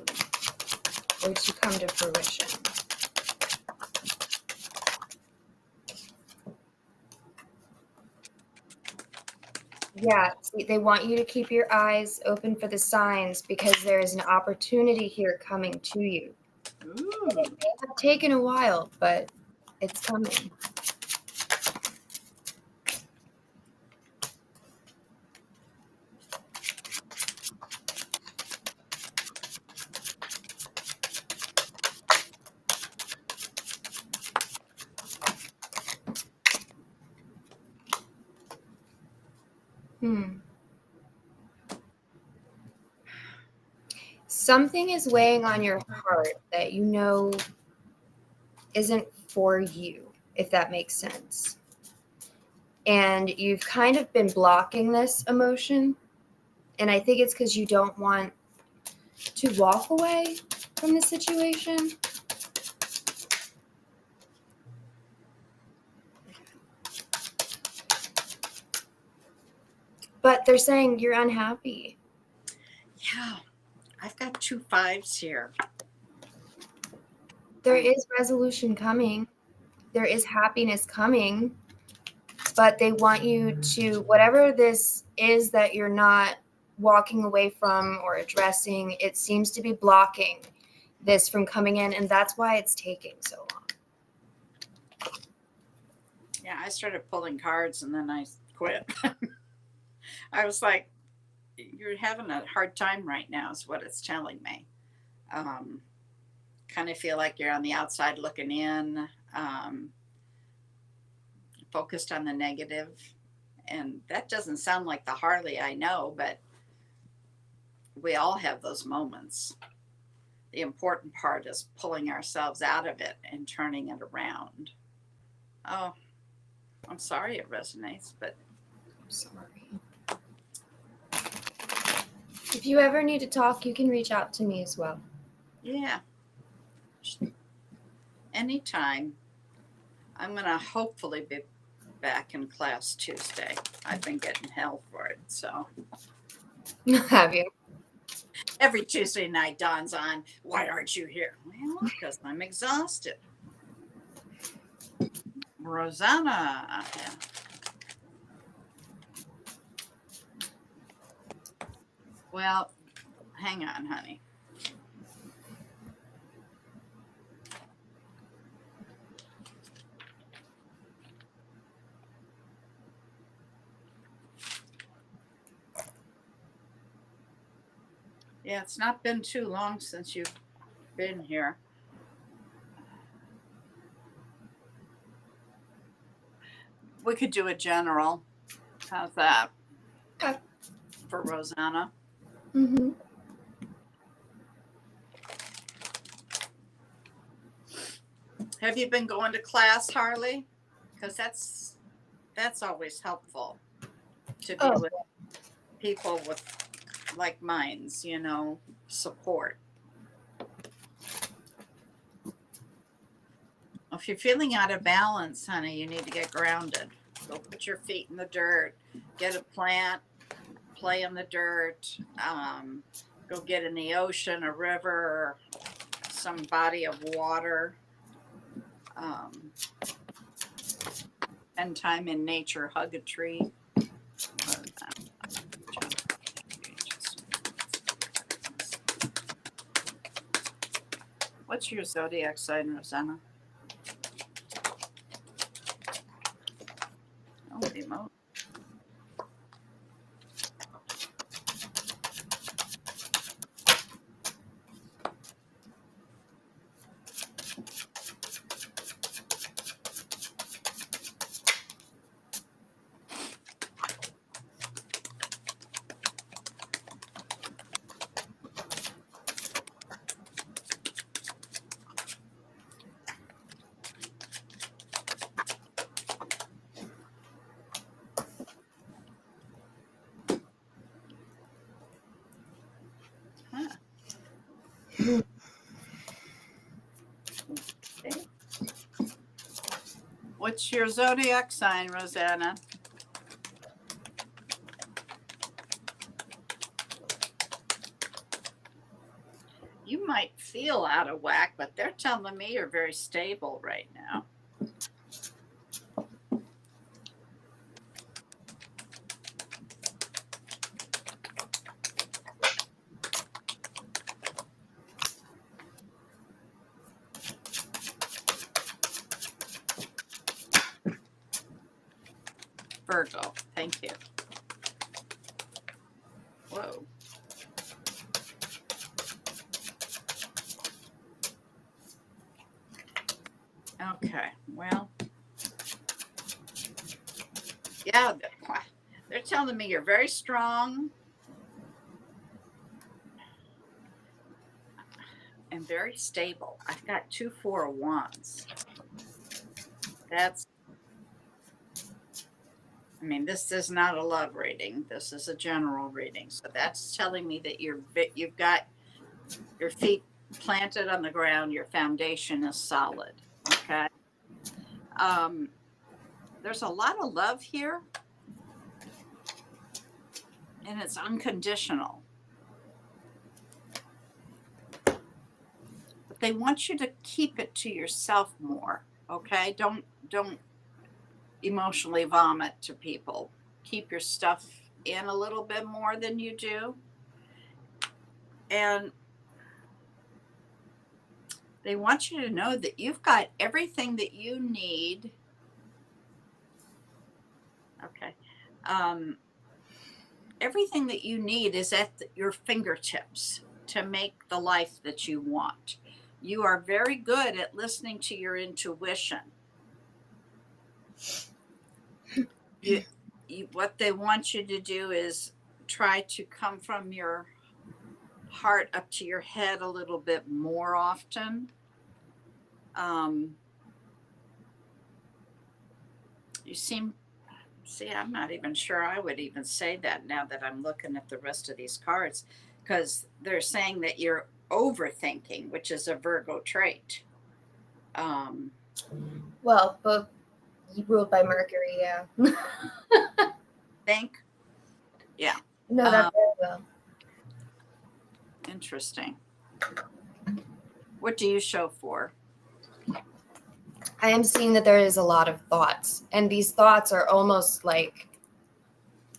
or to come to fruition. Yeah, see, they want you to keep your eyes open for the signs because there is an opportunity here coming to you. Ooh. It may have taken a while, but it's coming. Something is weighing on your heart that you know isn't for you, if that makes sense. And you've kind of been blocking this emotion. And I think it's because you don't want to walk away from the situation. But they're saying you're unhappy. Yeah, I've got 2 5s here. There is resolution coming. There is happiness coming. But they want you to, whatever this is that you're not walking away from or addressing, it seems to be blocking this from coming in. And that's why it's taking so long. Yeah, I started pulling cards and then I quit. I was like, you're having a hard time right now, is what it's telling me. Kind of feel like you're on the outside looking in, focused on the negative. And that doesn't sound like the Harley I know, but we all have those moments. The important part is pulling ourselves out of it and turning it around. Oh, I'm sorry it resonates, but I'm sorry. If you ever need to talk, you can reach out to me as well. yeah. Anytime. I'm going to hopefully be back in class Tuesday. I've been getting hell for it. So Have you? every Tuesday night Dawn's on, why aren't you here? Well, because I'm exhausted. Rosanna. Yeah. Well, hang on, honey. Yeah, it's not been too long since you've been here. We could do a general. How's that? Okay. For Rosanna. Mm-hmm. Have you been going to class, Harley? Because that's always helpful to be with people with like minds, you know, support. If you're feeling out of balance, honey, you need to get grounded. Go put your feet in the dirt, get a plant, play in the dirt, go get in the ocean, a river, or some body of water. Spend time in nature, hug a tree. What's your zodiac sign, Rosanna? Holy moly. Okay. What's your zodiac sign, Rosanna? You might feel out of whack, but they're telling me you're very stable right now. Virgo, thank you. Whoa. Okay, well, yeah, they're telling me you're very strong and very stable. I've got 2 4 of Wands. I mean, this is not a love reading. This is a general reading. So that's telling me that you've got Your feet planted on the ground, your foundation is solid. Okay. There's a lot of love here, and it's unconditional. But they want you to keep it to yourself more. Okay. Don't emotionally vomit to people. Keep your stuff in a little bit more than you do. And they want you to know that you've got everything that you need. Okay. Everything that you need is at your fingertips to make the life that you want. You are very good at listening to your intuition. What they want you to do is try to come from your heart up to your head a little bit more often. You see, I'm not even sure I would even say that now that I'm looking at the rest of these cards, because they're saying that you're overthinking, which is a Virgo trait. Well, both ruled by Mercury, yeah. Think? Yeah. No, that's very well. Interesting. What do you show for? I am seeing that there is a lot of thoughts, and these thoughts are almost like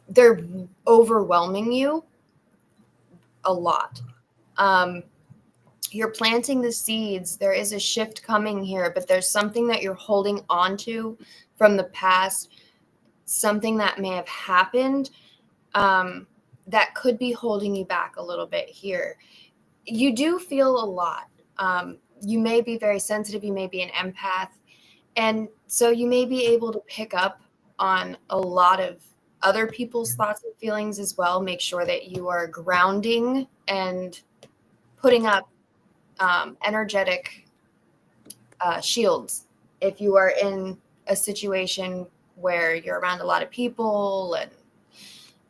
they're overwhelming you a lot. You're planting the seeds. There is a shift coming here, but there's something that you're holding on to from the past, something that may have happened that could be holding you back a little bit here. You do feel a lot. You may be very sensitive. You may be an empath. And so you may be able to pick up on a lot of other people's thoughts and feelings as well. Make sure that you are grounding and putting up energetic shields if you are in a situation where you're around a lot of people.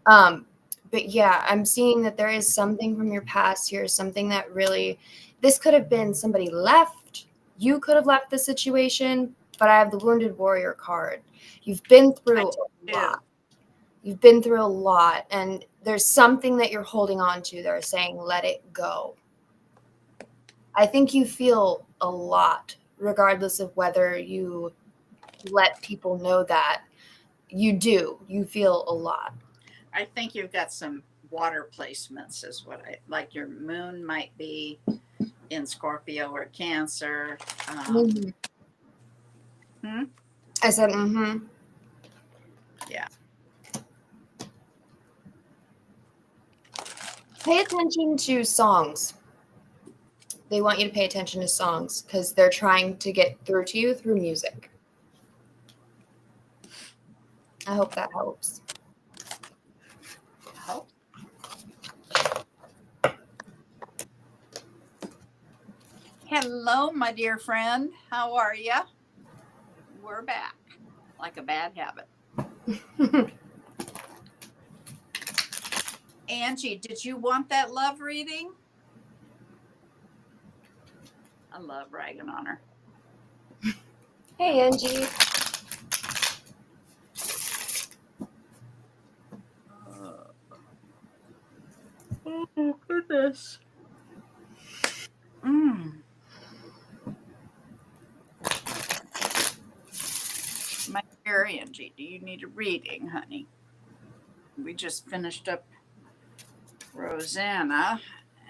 And but yeah, I'm seeing that there is something from your past here, something that really, this could have been somebody left. You could have left the situation, but I have the Wounded Warrior card. You've been through a lot. You've been through a lot, and there's something that you're holding on to. They're saying, let it go. I think you feel a lot, regardless of whether you let people know that. You do. You feel a lot. I think you've got some water placements, is what I like. Your moon might be in Scorpio or Cancer. I said, Yeah. Pay attention to songs. They want you to pay attention to songs because they're trying to get through to you through music. I hope that helps. Hello, my dear friend. How are you? We're back, like a bad habit. Angie, did you want that love reading? I love ragging on her. Hey, Angie. Oh, goodness. My dear Angie, do you need a reading, honey? We just finished up Rosanna,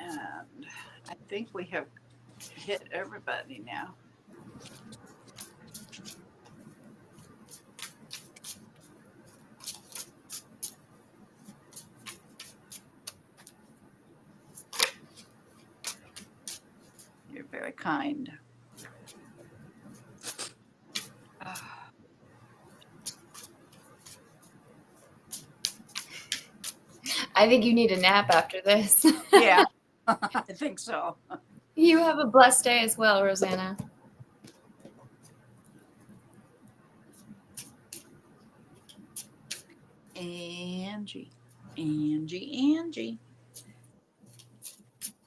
and I think we have hit everybody now. You're very kind. I think you need a nap after this. Yeah, I think so. You have a blessed day as well, Rosanna. Angie.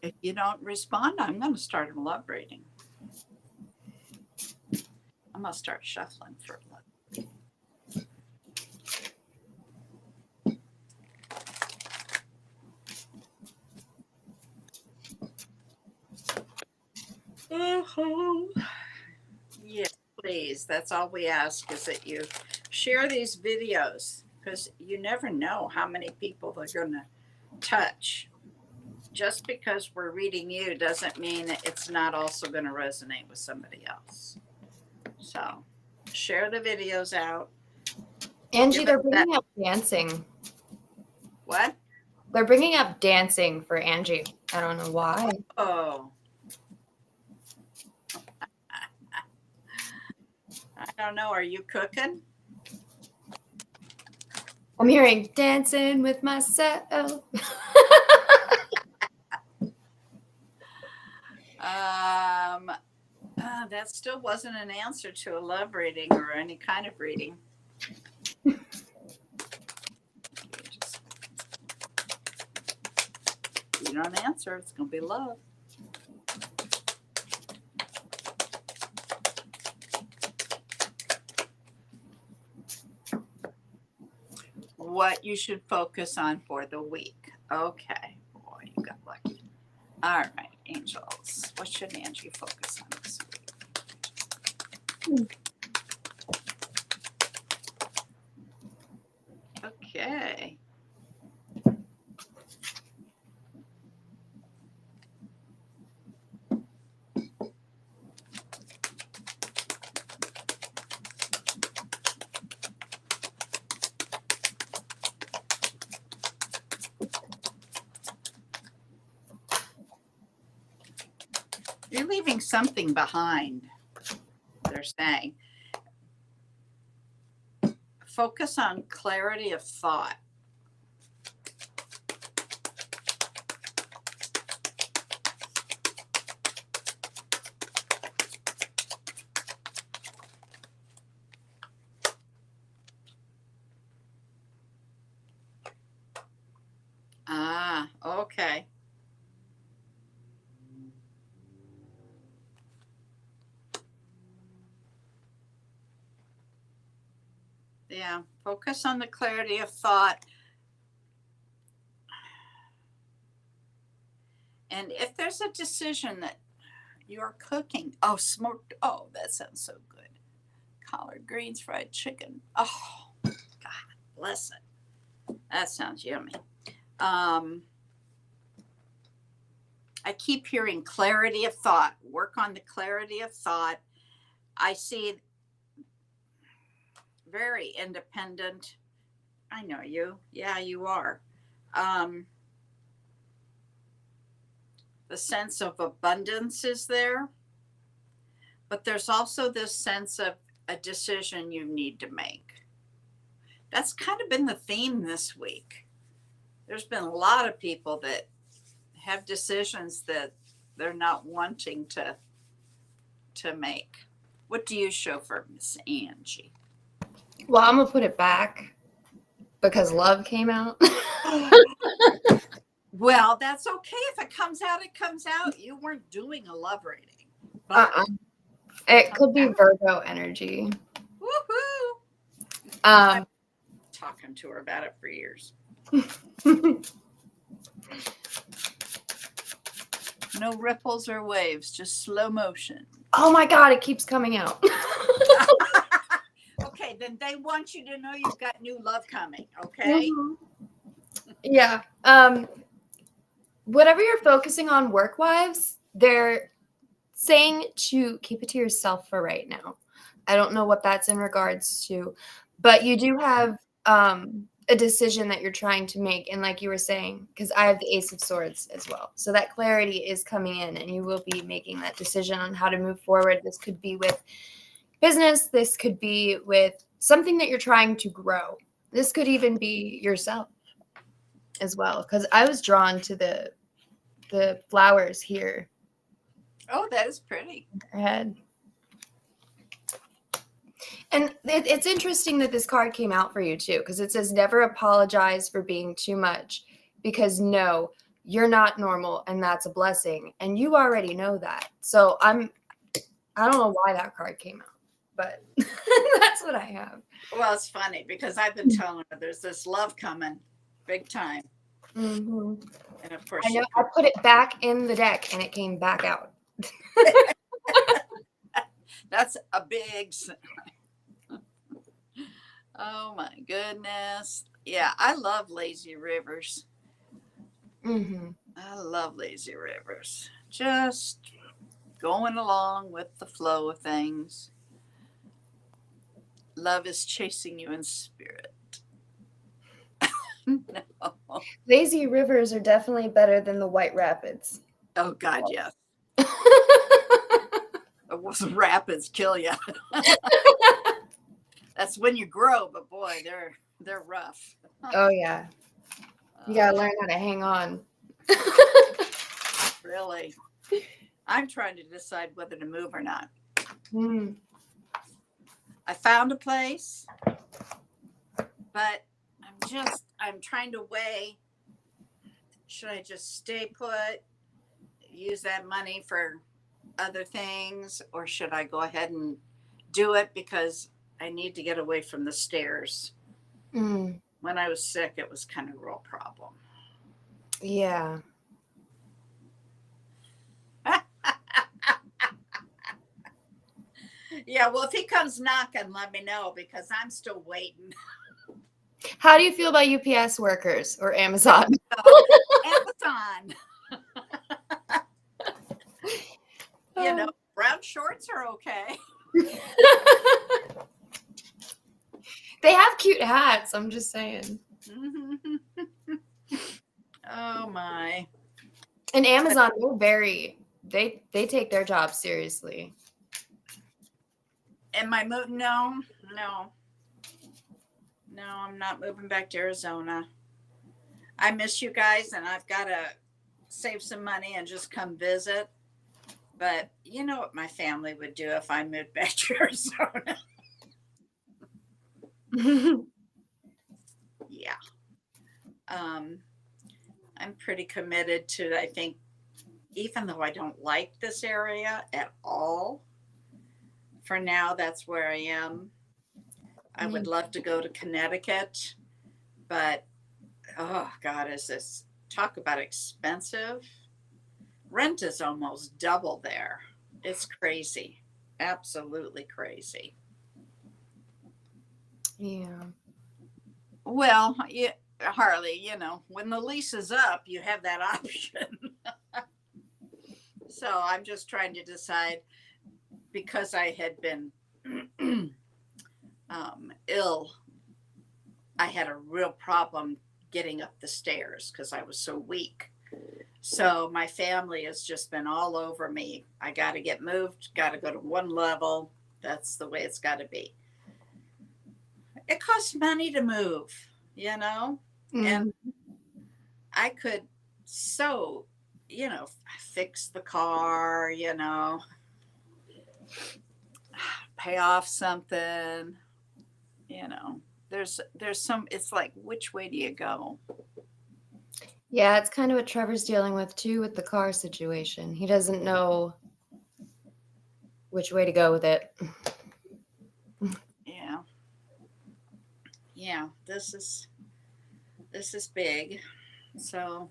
If you don't respond, I'm going to start a love reading. I'm going to start shuffling for love. Yes, please. That's all we ask, is that you share these videos, because you never know how many people they're going to touch. Just because we're reading you doesn't mean that it's not also going to resonate with somebody else. So share the videos out. Angie, Give they're us that- bringing up dancing. What? They're bringing up dancing for Angie. I don't know why. Oh. I don't know. Are you cooking? I'm hearing dancing with myself. That still wasn't an answer to a love reading or any kind of reading. You don't answer, it's going to be love. What you should focus on for the week. Okay. Boy, you got lucky. All right, angels. What should Angie focus on this week? Okay. You're leaving something behind, they're saying. Focus on clarity of thought. Ah, okay. Yeah, focus on the clarity of thought. And if there's a decision that you're cooking, oh, smoked, oh, that sounds so good. Collard greens, fried chicken. Oh, God bless it. That sounds yummy. I keep hearing clarity of thought. Work on the clarity of thought. I see very independent. I know you. Yeah, you are. The sense of abundance is there, but there's also this sense of a decision you need to make. That's kind of been the theme this week. There's been a lot of people that have decisions that they're not wanting to make. What do you show for Miss Angie? Well, I'm going to put it back because love came out. Well, that's okay. If it comes out, it comes out. You weren't doing a love reading. But It could be Virgo energy. woohoo! Talking to her about it for years. No ripples or waves, just slow motion. Oh my God, it keeps coming out. Okay, then they want you to know you've got new love coming, okay? Mhm. Yeah. Whatever you're focusing on work-wise, they're saying to keep it to yourself for right now. I don't know what that's in regards to, but you do have a decision that you're trying to make. And like you were saying, because I have the Ace of Swords as well. So that clarity is coming in and you will be making that decision on how to move forward. This could be with business. This could be with something that you're trying to grow. This could even be yourself as well. Because I was drawn to the flowers here. Oh, that is pretty. Her head. And it's interesting that this card came out for you too, because it says never apologize for being too much, because no, you're not normal, and that's a blessing. And you already know that. So I don't know why that card came out, but that's what I have. Well, it's funny because I've been telling her there's this love coming big time. Hmm. And of course, I know. I put it back in the deck, and it came back out. that's a big oh my goodness. Yeah, I love lazy rivers. Hmm. I love lazy rivers. Just going along with the flow of things. Love is chasing you in spirit. No. Lazy rivers are definitely better than the White Rapids. Oh God, yes. Rapids kill you. That's when you grow, but boy, they're rough. Oh yeah, you gotta learn how to hang on. Really. I'm trying to decide whether to move or not. Mm. I found a place, but I'm trying to weigh, should I just stay put, use that money for other things, or should I go ahead and do it because I need to get away from the stairs? Mm. When I was sick, it was kind of a real problem. Yeah. Yeah, well, if he comes knocking, let me know because I'm still waiting. How do you feel about UPS workers or Amazon? Amazon. You know, brown shorts are okay. They have cute hats. I'm just saying. Oh my. And Amazon, they take their job seriously. Am I moving? No, I'm not moving back to Arizona. I miss you guys, and I've got to save some money and just come visit. But you know what my family would do if I moved back to Arizona? Yeah. I'm pretty committed to, I think, even though I don't like this area at all, for now, that's where I am. I would love to go to Connecticut, but oh God, is this, talk about expensive. Rent is almost double there. It's crazy. Absolutely crazy. Yeah. Well, yeah, Harley, you know, when the lease is up, you have that option. So I'm just trying to decide, because I had been ill, I had a real problem getting up the stairs because I was so weak. So my family has just been all over me. I got to get moved, got to go to one level. That's the way it's got to be. It costs money to move, you know, and I could fix the car, pay off something, there's some, it's like, which way do you go? Yeah, it's kind of what Trevor's dealing with too with the car situation. He doesn't know which way to go with it. Yeah, this is big. So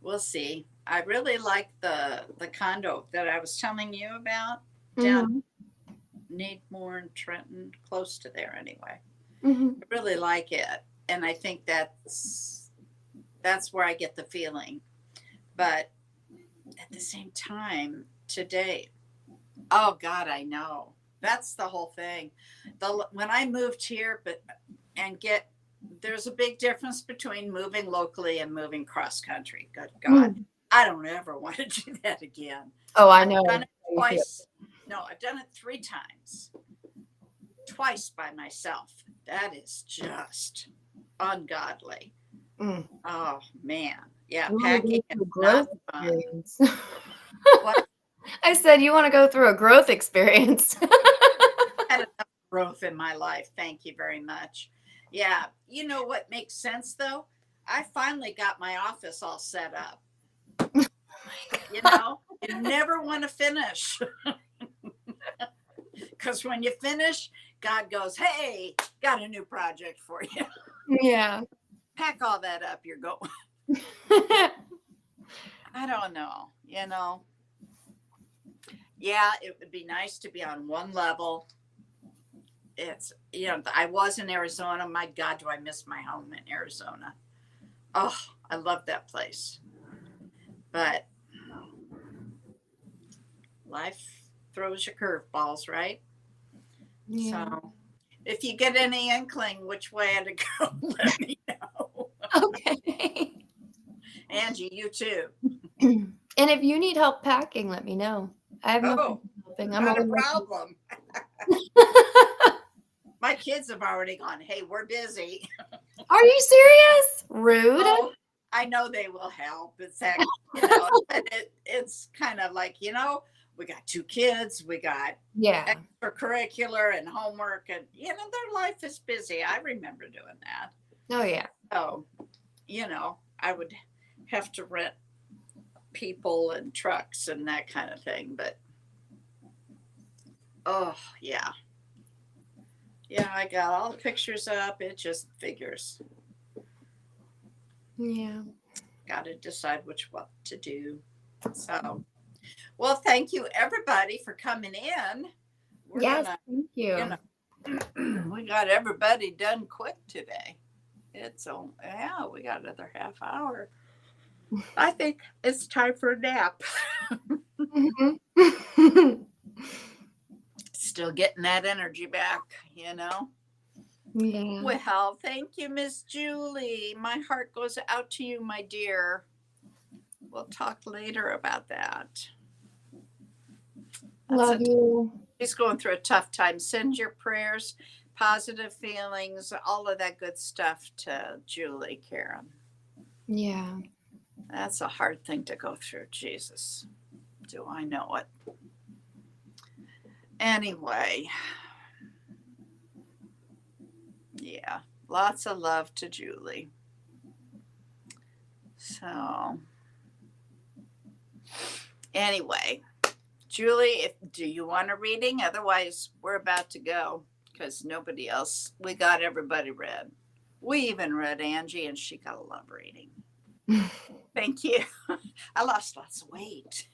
we'll see. I really like the condo that I was telling you about down Needmore and Trenton, close to there anyway. I really like it. And I think that's where I get the feeling. But at the same time, today, oh God, I know. That's the whole thing. When I moved here, there's a big difference between moving locally and moving cross country. Good God, I don't ever want to do that again. Oh, I know. I've done it twice. No, I've done it 3 times. Twice by myself. That is just ungodly. Oh man, yeah, packing is not fun. What? I said, you want to go through a growth experience. I had enough growth in my life. Thank you very much. Yeah. You know what makes sense though? I finally got my office all set up. You know, you never want to finish. Because when you finish, God goes, hey, got a new project for you. Yeah. Pack all that up, you're going. I don't know, you know. Yeah, it would be nice to be on one level. It's, you know, I was in Arizona. My God, do I miss my home in Arizona. Oh, I love that place. But life throws you curveballs, right? Yeah. So if you get any inkling which way to go, let me know. Okay. Angie, you too. And if you need help packing, let me know. I have no Oh, helping. not a always- problem. My kids have already gone, hey, we're busy. Are you serious? Rude. Oh, I know they will help. It's that, you know, but it's kind of like, you know, we got 2 kids, we got Yeah. extracurricular and homework, and you know, their life is busy. I remember doing that. Oh yeah. So, you know, I would have to rent people and trucks and that kind of thing. But oh yeah. Yeah, I got all the pictures up. It just figures. Yeah. Got to decide what to do. So, well, thank you everybody for coming in. We're Yes. gonna, Thank you. you know, we got everybody done quick today. It's yeah, we got another half hour. I think it's time for a nap. Mhm. Still getting that energy back, you know. Yeah. Well, thank you, Miss Julie. My heart goes out to you, my dear. We'll talk later about that. Love you. She's going through a tough time. Send your prayers, positive feelings, all of that good stuff to Julie, Karen. Yeah. That's a hard thing to go through. Jesus, do I know it? Anyway, yeah, lots of love to Julie. So, anyway, Julie, do you want a reading? Otherwise, we're about to go because nobody else, we got everybody read. We even read Angie and she got a love reading. Thank you. I lost lots of weight.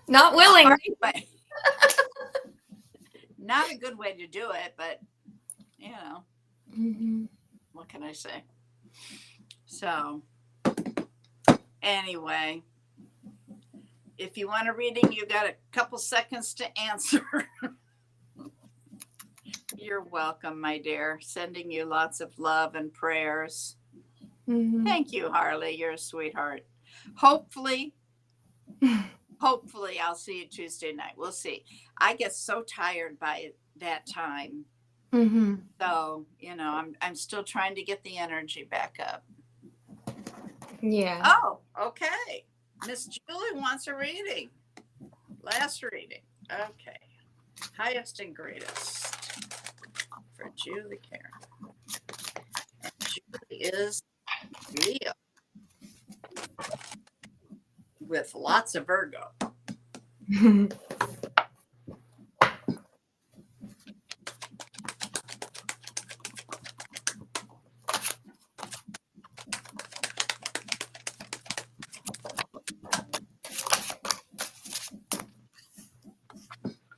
Not willing. Way. Not a good way to do it, but you know, what can I say? So, anyway, if you want a reading, you got a couple seconds to answer. You're welcome, my dear. Sending you lots of love and prayers. Thank you, Harley. You're a sweetheart. Hopefully I'll see you Tuesday night. We'll see. I get so tired by that time. So, you know, I'm still trying to get the energy back up. Yeah. Oh, okay. Miss Julie wants a reading. Last reading. Okay. Highest and greatest for Julie Karen. And Julie is Leo with lots of Virgo.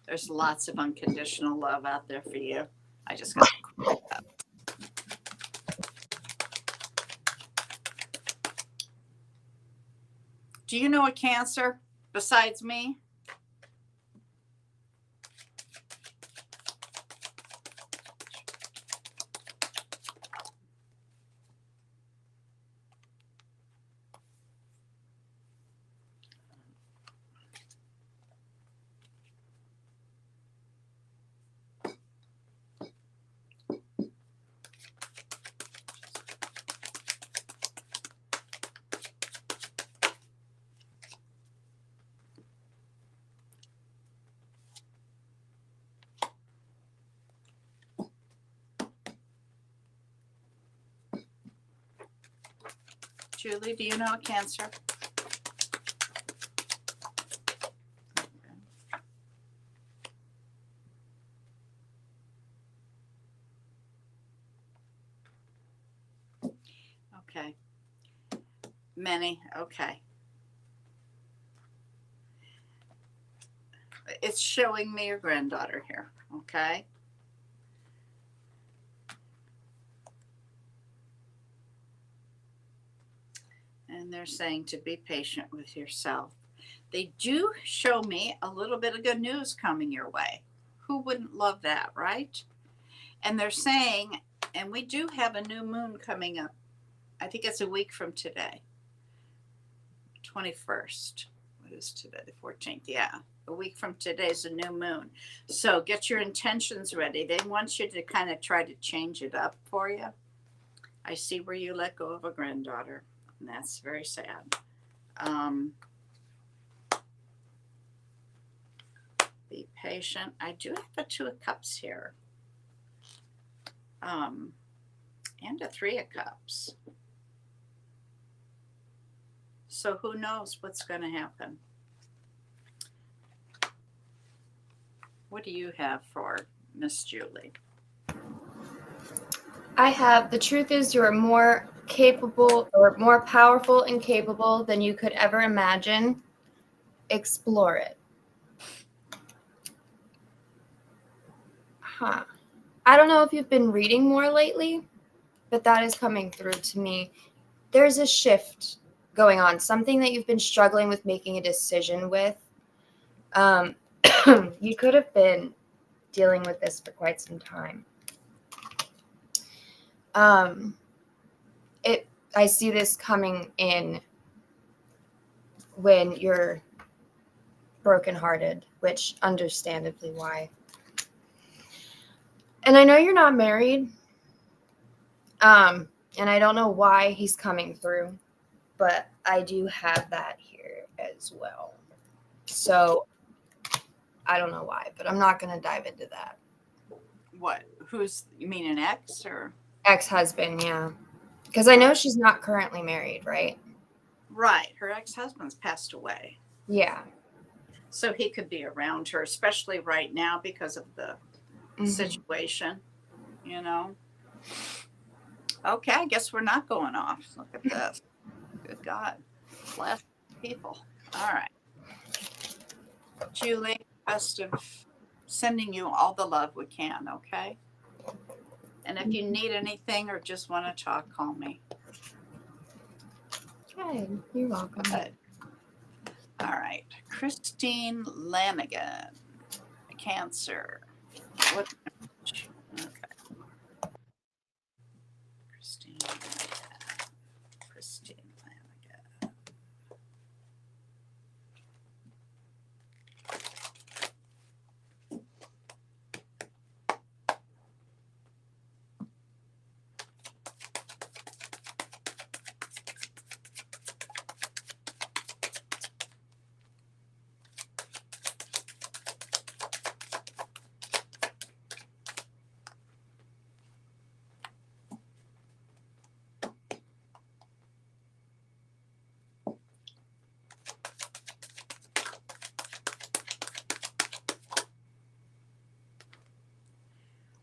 There's lots of unconditional love out there for you. I just got to up. Do you know a Cancer besides me? Julie, do you know a Cancer? Okay. Many. Okay. It's showing me your granddaughter here. Okay. And they're saying to be patient with yourself. They do show me a little bit of good news coming your way. Who wouldn't love that, right? And they're saying, and we do have a new moon coming up. I think it's a week from today, 21st. What is today? The 14th. Yeah. A week from today is a new moon. So get your intentions ready. They want you to kind of try to change it up for you. I see where you let go of a granddaughter, and that's very sad. Be patient. I do have a 2 of Cups here. And a 3 of Cups. So who knows what's going to happen? What do you have for Miss Julie? I have, the truth is you are more capable or more powerful and capable than you could ever imagine. Explore it. Huh. I don't know if you've been reading more lately, but that is coming through to me. There's a shift going on, something that you've been struggling with making a decision with. You could have been dealing with this for quite some time. I see this coming in when you're brokenhearted, which understandably why. And I know you're not married. And I don't know why he's coming through, but I do have that here as well. So I don't know why, but I'm not going to dive into that. What? You mean an ex or? Ex-husband, yeah. Because I know she's not currently married, right? Right. Her ex-husband's passed away. Yeah. So he could be around her, especially right now because of the situation, you know? Okay, I guess we're not going off. Look at this. Good God. Bless people. All right. Julie, best of sending you all the love we can, okay? And if you need anything or just want to talk, call me. Okay, you're welcome. Good. All right. Christine Lanigan, Cancer. What? Okay. Christine Lanigan.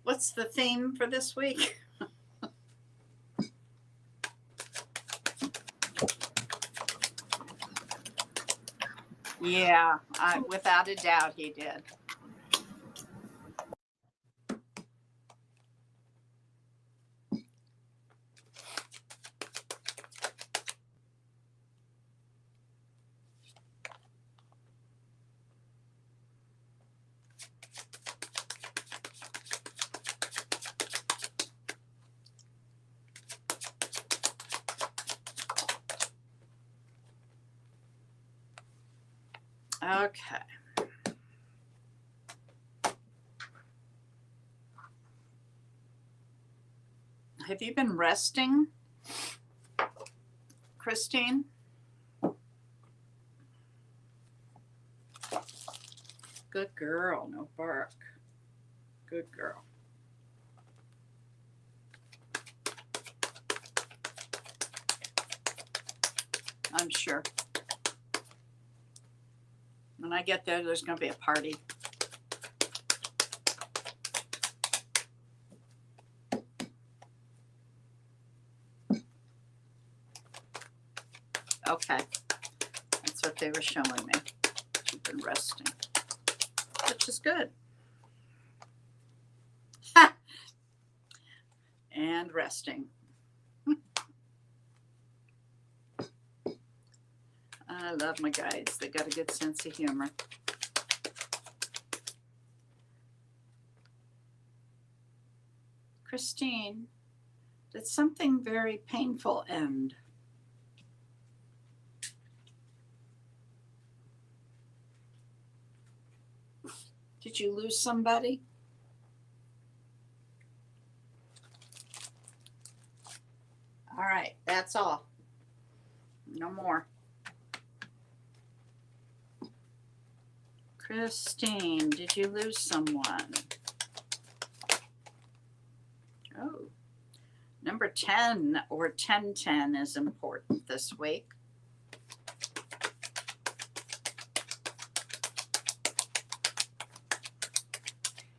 What's the theme for this week? Yeah, without a doubt he did. Okay. Have you been resting, Christine? Good girl, no bark. Good girl. I'm sure. When I get there, there's going to be a party. Okay. That's what they were showing me. She's been resting, which is good. And resting. I love my guides. They got a good sense of humor. Christine, did something very painful end? Did you lose somebody? All right, that's all. No more. Christine, did you lose someone? Oh, number 10 or 1010 is important this week.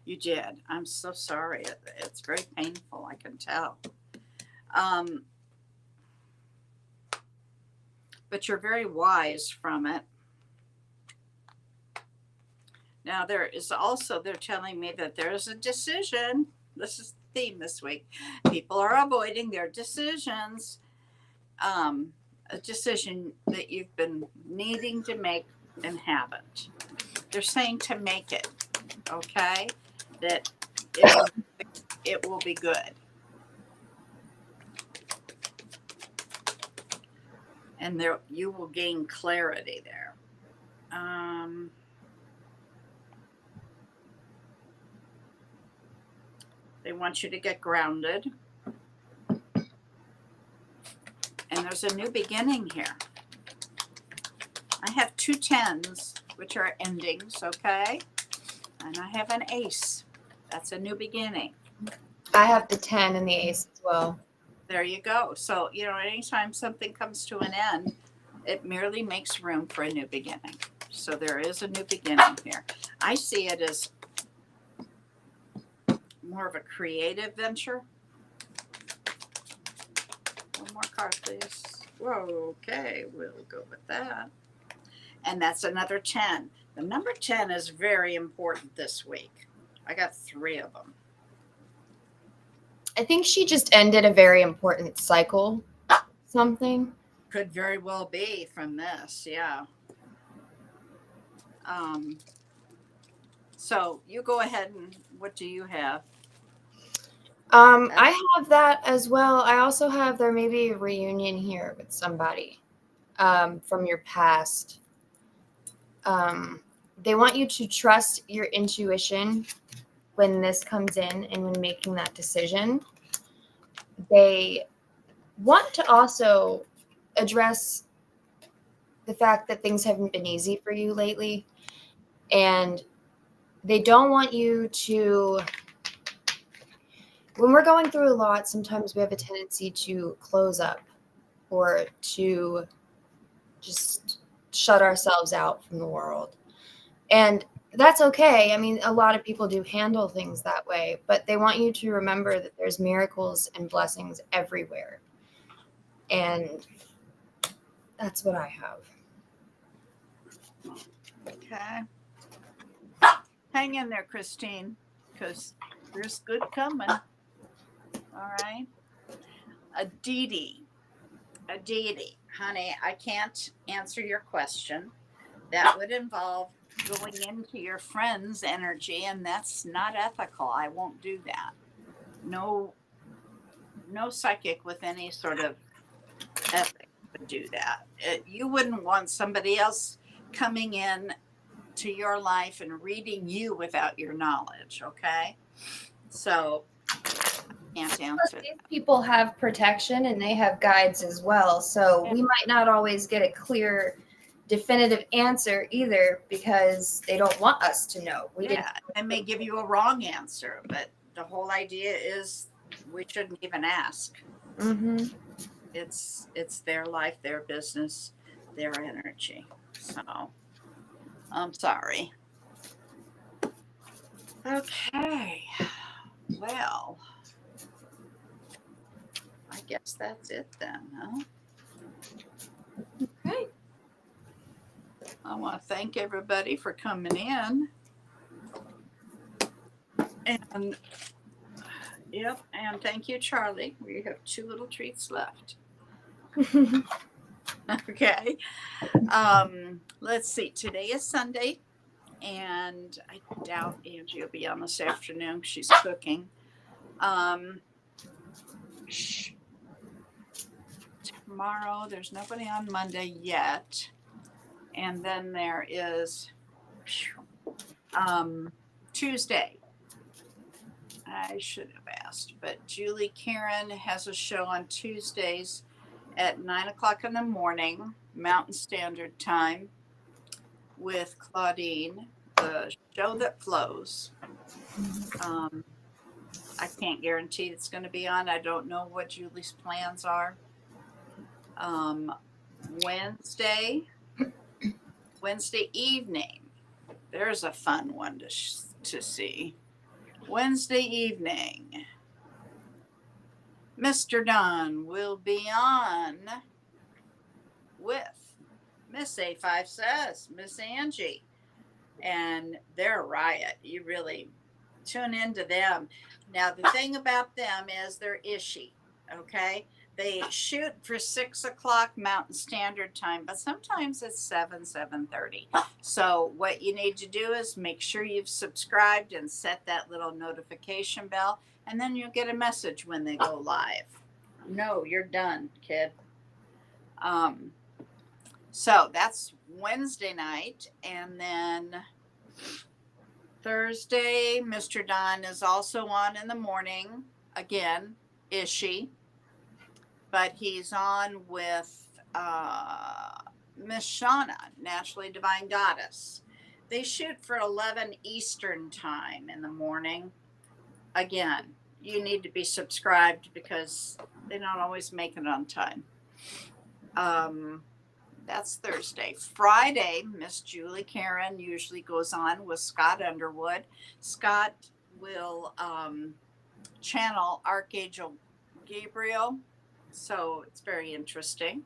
You did. I'm so sorry. It's very painful, I can tell. But you're very wise from it. Now, there is also, they're telling me that there's a decision. This is the theme this week. People are avoiding their decisions. A decision that you've been needing to make and haven't. They're saying to make it, okay? That it will be good. And there, you will gain clarity there. They want you to get grounded. And there's a new beginning here. I have 2 10s, which are endings, okay? And I have an ace. That's a new beginning. I have the 10 and the ace as well. There you go. So, you know, anytime something comes to an end, it merely makes room for a new beginning. So there is a new beginning here. I see it as more of a creative venture. One more card, please. Whoa, okay, we'll go with that. And that's another 10. The number 10 is very important this week. I got 3 of them. I think she just ended a very important cycle. Something. Could very well be from this, yeah. So you go ahead and what do you have? I have that as well. I also have there may be a reunion here with somebody from your past. They want you to trust your intuition when this comes in and when making that decision. They want to also address the fact that things haven't been easy for you lately. And they don't want you to, when we're going through a lot, sometimes we have a tendency to close up or to just shut ourselves out from the world. And that's okay. I mean, a lot of people do handle things that way, but they want you to remember that there's miracles and blessings everywhere. And that's what I have. Okay. Hang in there, Christine, because there's good coming. All right. Aditi, honey, I can't answer your question. That would involve going into your friend's energy, and that's not ethical. I won't do that. No psychic with any sort of ethic would do that. You wouldn't want somebody else coming in to your life and reading you without your knowledge, okay? So I can't answer. These people have protection and they have guides as well. So we might not always get a clear, definitive answer either because they don't want us to know. They may give you a wrong answer, but the whole idea is we shouldn't even ask. Mm-hmm. It's their life, their business. their energy. So I'm sorry. Okay. Well, I guess that's it then, huh? Okay. I want to thank everybody for coming in. And yep, and thank you, Charlie. We have 2 little treats left. Okay. Let's see. Today is Sunday, and I doubt Angie will be on this afternoon. She's cooking. Tomorrow, there's nobody on Monday yet. And then there is Tuesday. I should have asked, but Julie Karen has a show on Tuesdays at 9:00 in the morning, Mountain Standard Time, with Claudine, the show that flows. I can't guarantee it's going to be on. I don't know what Julie's plans are. Wednesday evening, there's a fun one to see. Wednesday evening, Mr. Don will be on with Miss A5 Says, Miss Angie, and they're a riot. You really tune into them. Now, the thing about them is they're ishy, okay? They shoot for 6:00 Mountain Standard Time, but sometimes it's 7:30. So what you need to do is make sure you've subscribed and set that little notification bell, and then you'll get a message when they go live. No, you're done, kid. So that's Wednesday night, and then Thursday, Mr. Don is also on in the morning. Again, ishy. But he's on with Miss Shauna, Naturally Divine Goddess. They shoot for 11 Eastern Time in the morning. Again, you need to be subscribed because they don't always make it on time. That's Thursday. Friday, Miss Julie Karen usually goes on with Scott Underwood. Scott will channel Archangel Gabriel. So it's very interesting.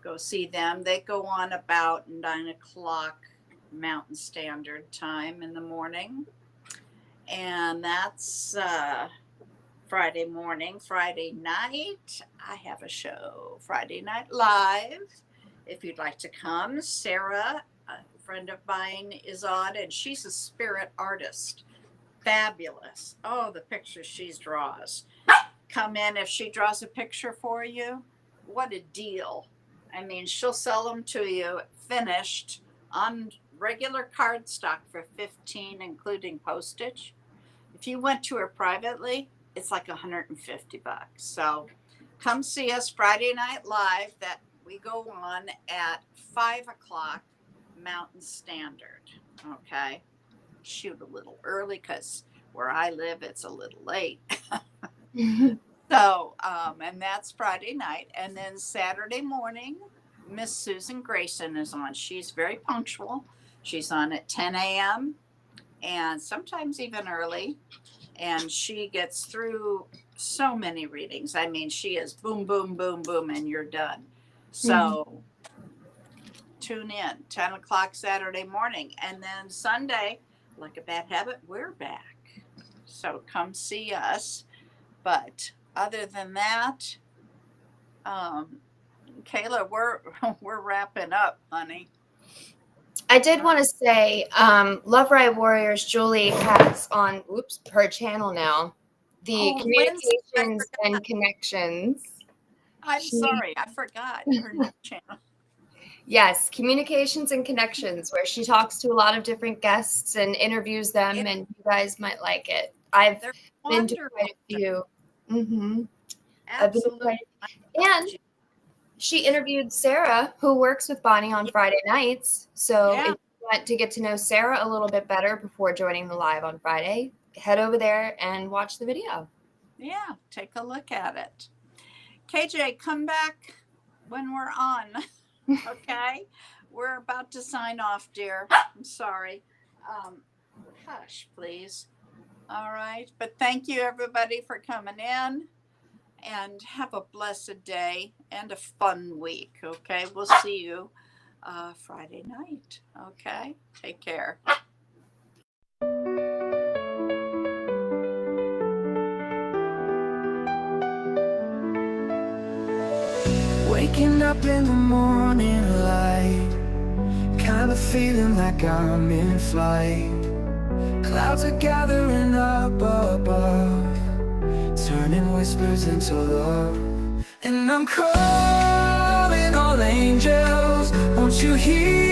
Go see them. They go on about 9:00 Mountain Standard Time in the morning. And that's Friday morning. Friday night, I have a show. Friday Night Live. If you'd like to come, Sarah, a friend of mine, is on, and she's a spirit artist. Fabulous. Oh, the pictures she draws. Come in. If she draws a picture for you, what a deal. I mean, she'll sell them to you finished on regular cardstock for $15, including postage. If you went to her privately, it's like $150. So come see us Friday Night Live. That we go on at 5:00 Mountain Standard. Okay. Shoot a little early because where I live, it's a little late. So, and that's Friday night. And then Saturday morning, Miss Susan Grayson is on. She's very punctual. She's on at 10 a.m. and sometimes even early. And she gets through so many readings. I mean, she is boom, boom, boom, boom, and you're done. So tune in, 10:00 Saturday morning. And then Sunday, like a bad habit, we're back. So come see us. But other than that, Kayla, we're wrapping up, honey. I did want to say, Love Ride Warriors, Julie has on, her channel now, the Communications and Connections. I'm sorry, I forgot her new channel. Yes, Communications and Connections, where she talks to a lot of different guests and interviews them, and you guys might like it. I've been to quite a few. Absolutely. And she interviewed Sarah, who works with Bonnie on Friday nights. So if you want to get to know Sarah a little bit better before joining the live on Friday, head over there and watch the video. Yeah, take a look at it. KJ, come back when we're on. Okay, we're about to sign off, dear. I'm sorry. Hush, please. All right, but thank you everybody for coming in, and have a blessed day and a fun week. Okay, we'll see you Friday night. Okay, take care. Waking up in the morning light, kind of feeling like I'm in flight. Clouds are gathering up above, turning whispers into love. And I'm calling all angels, won't you hear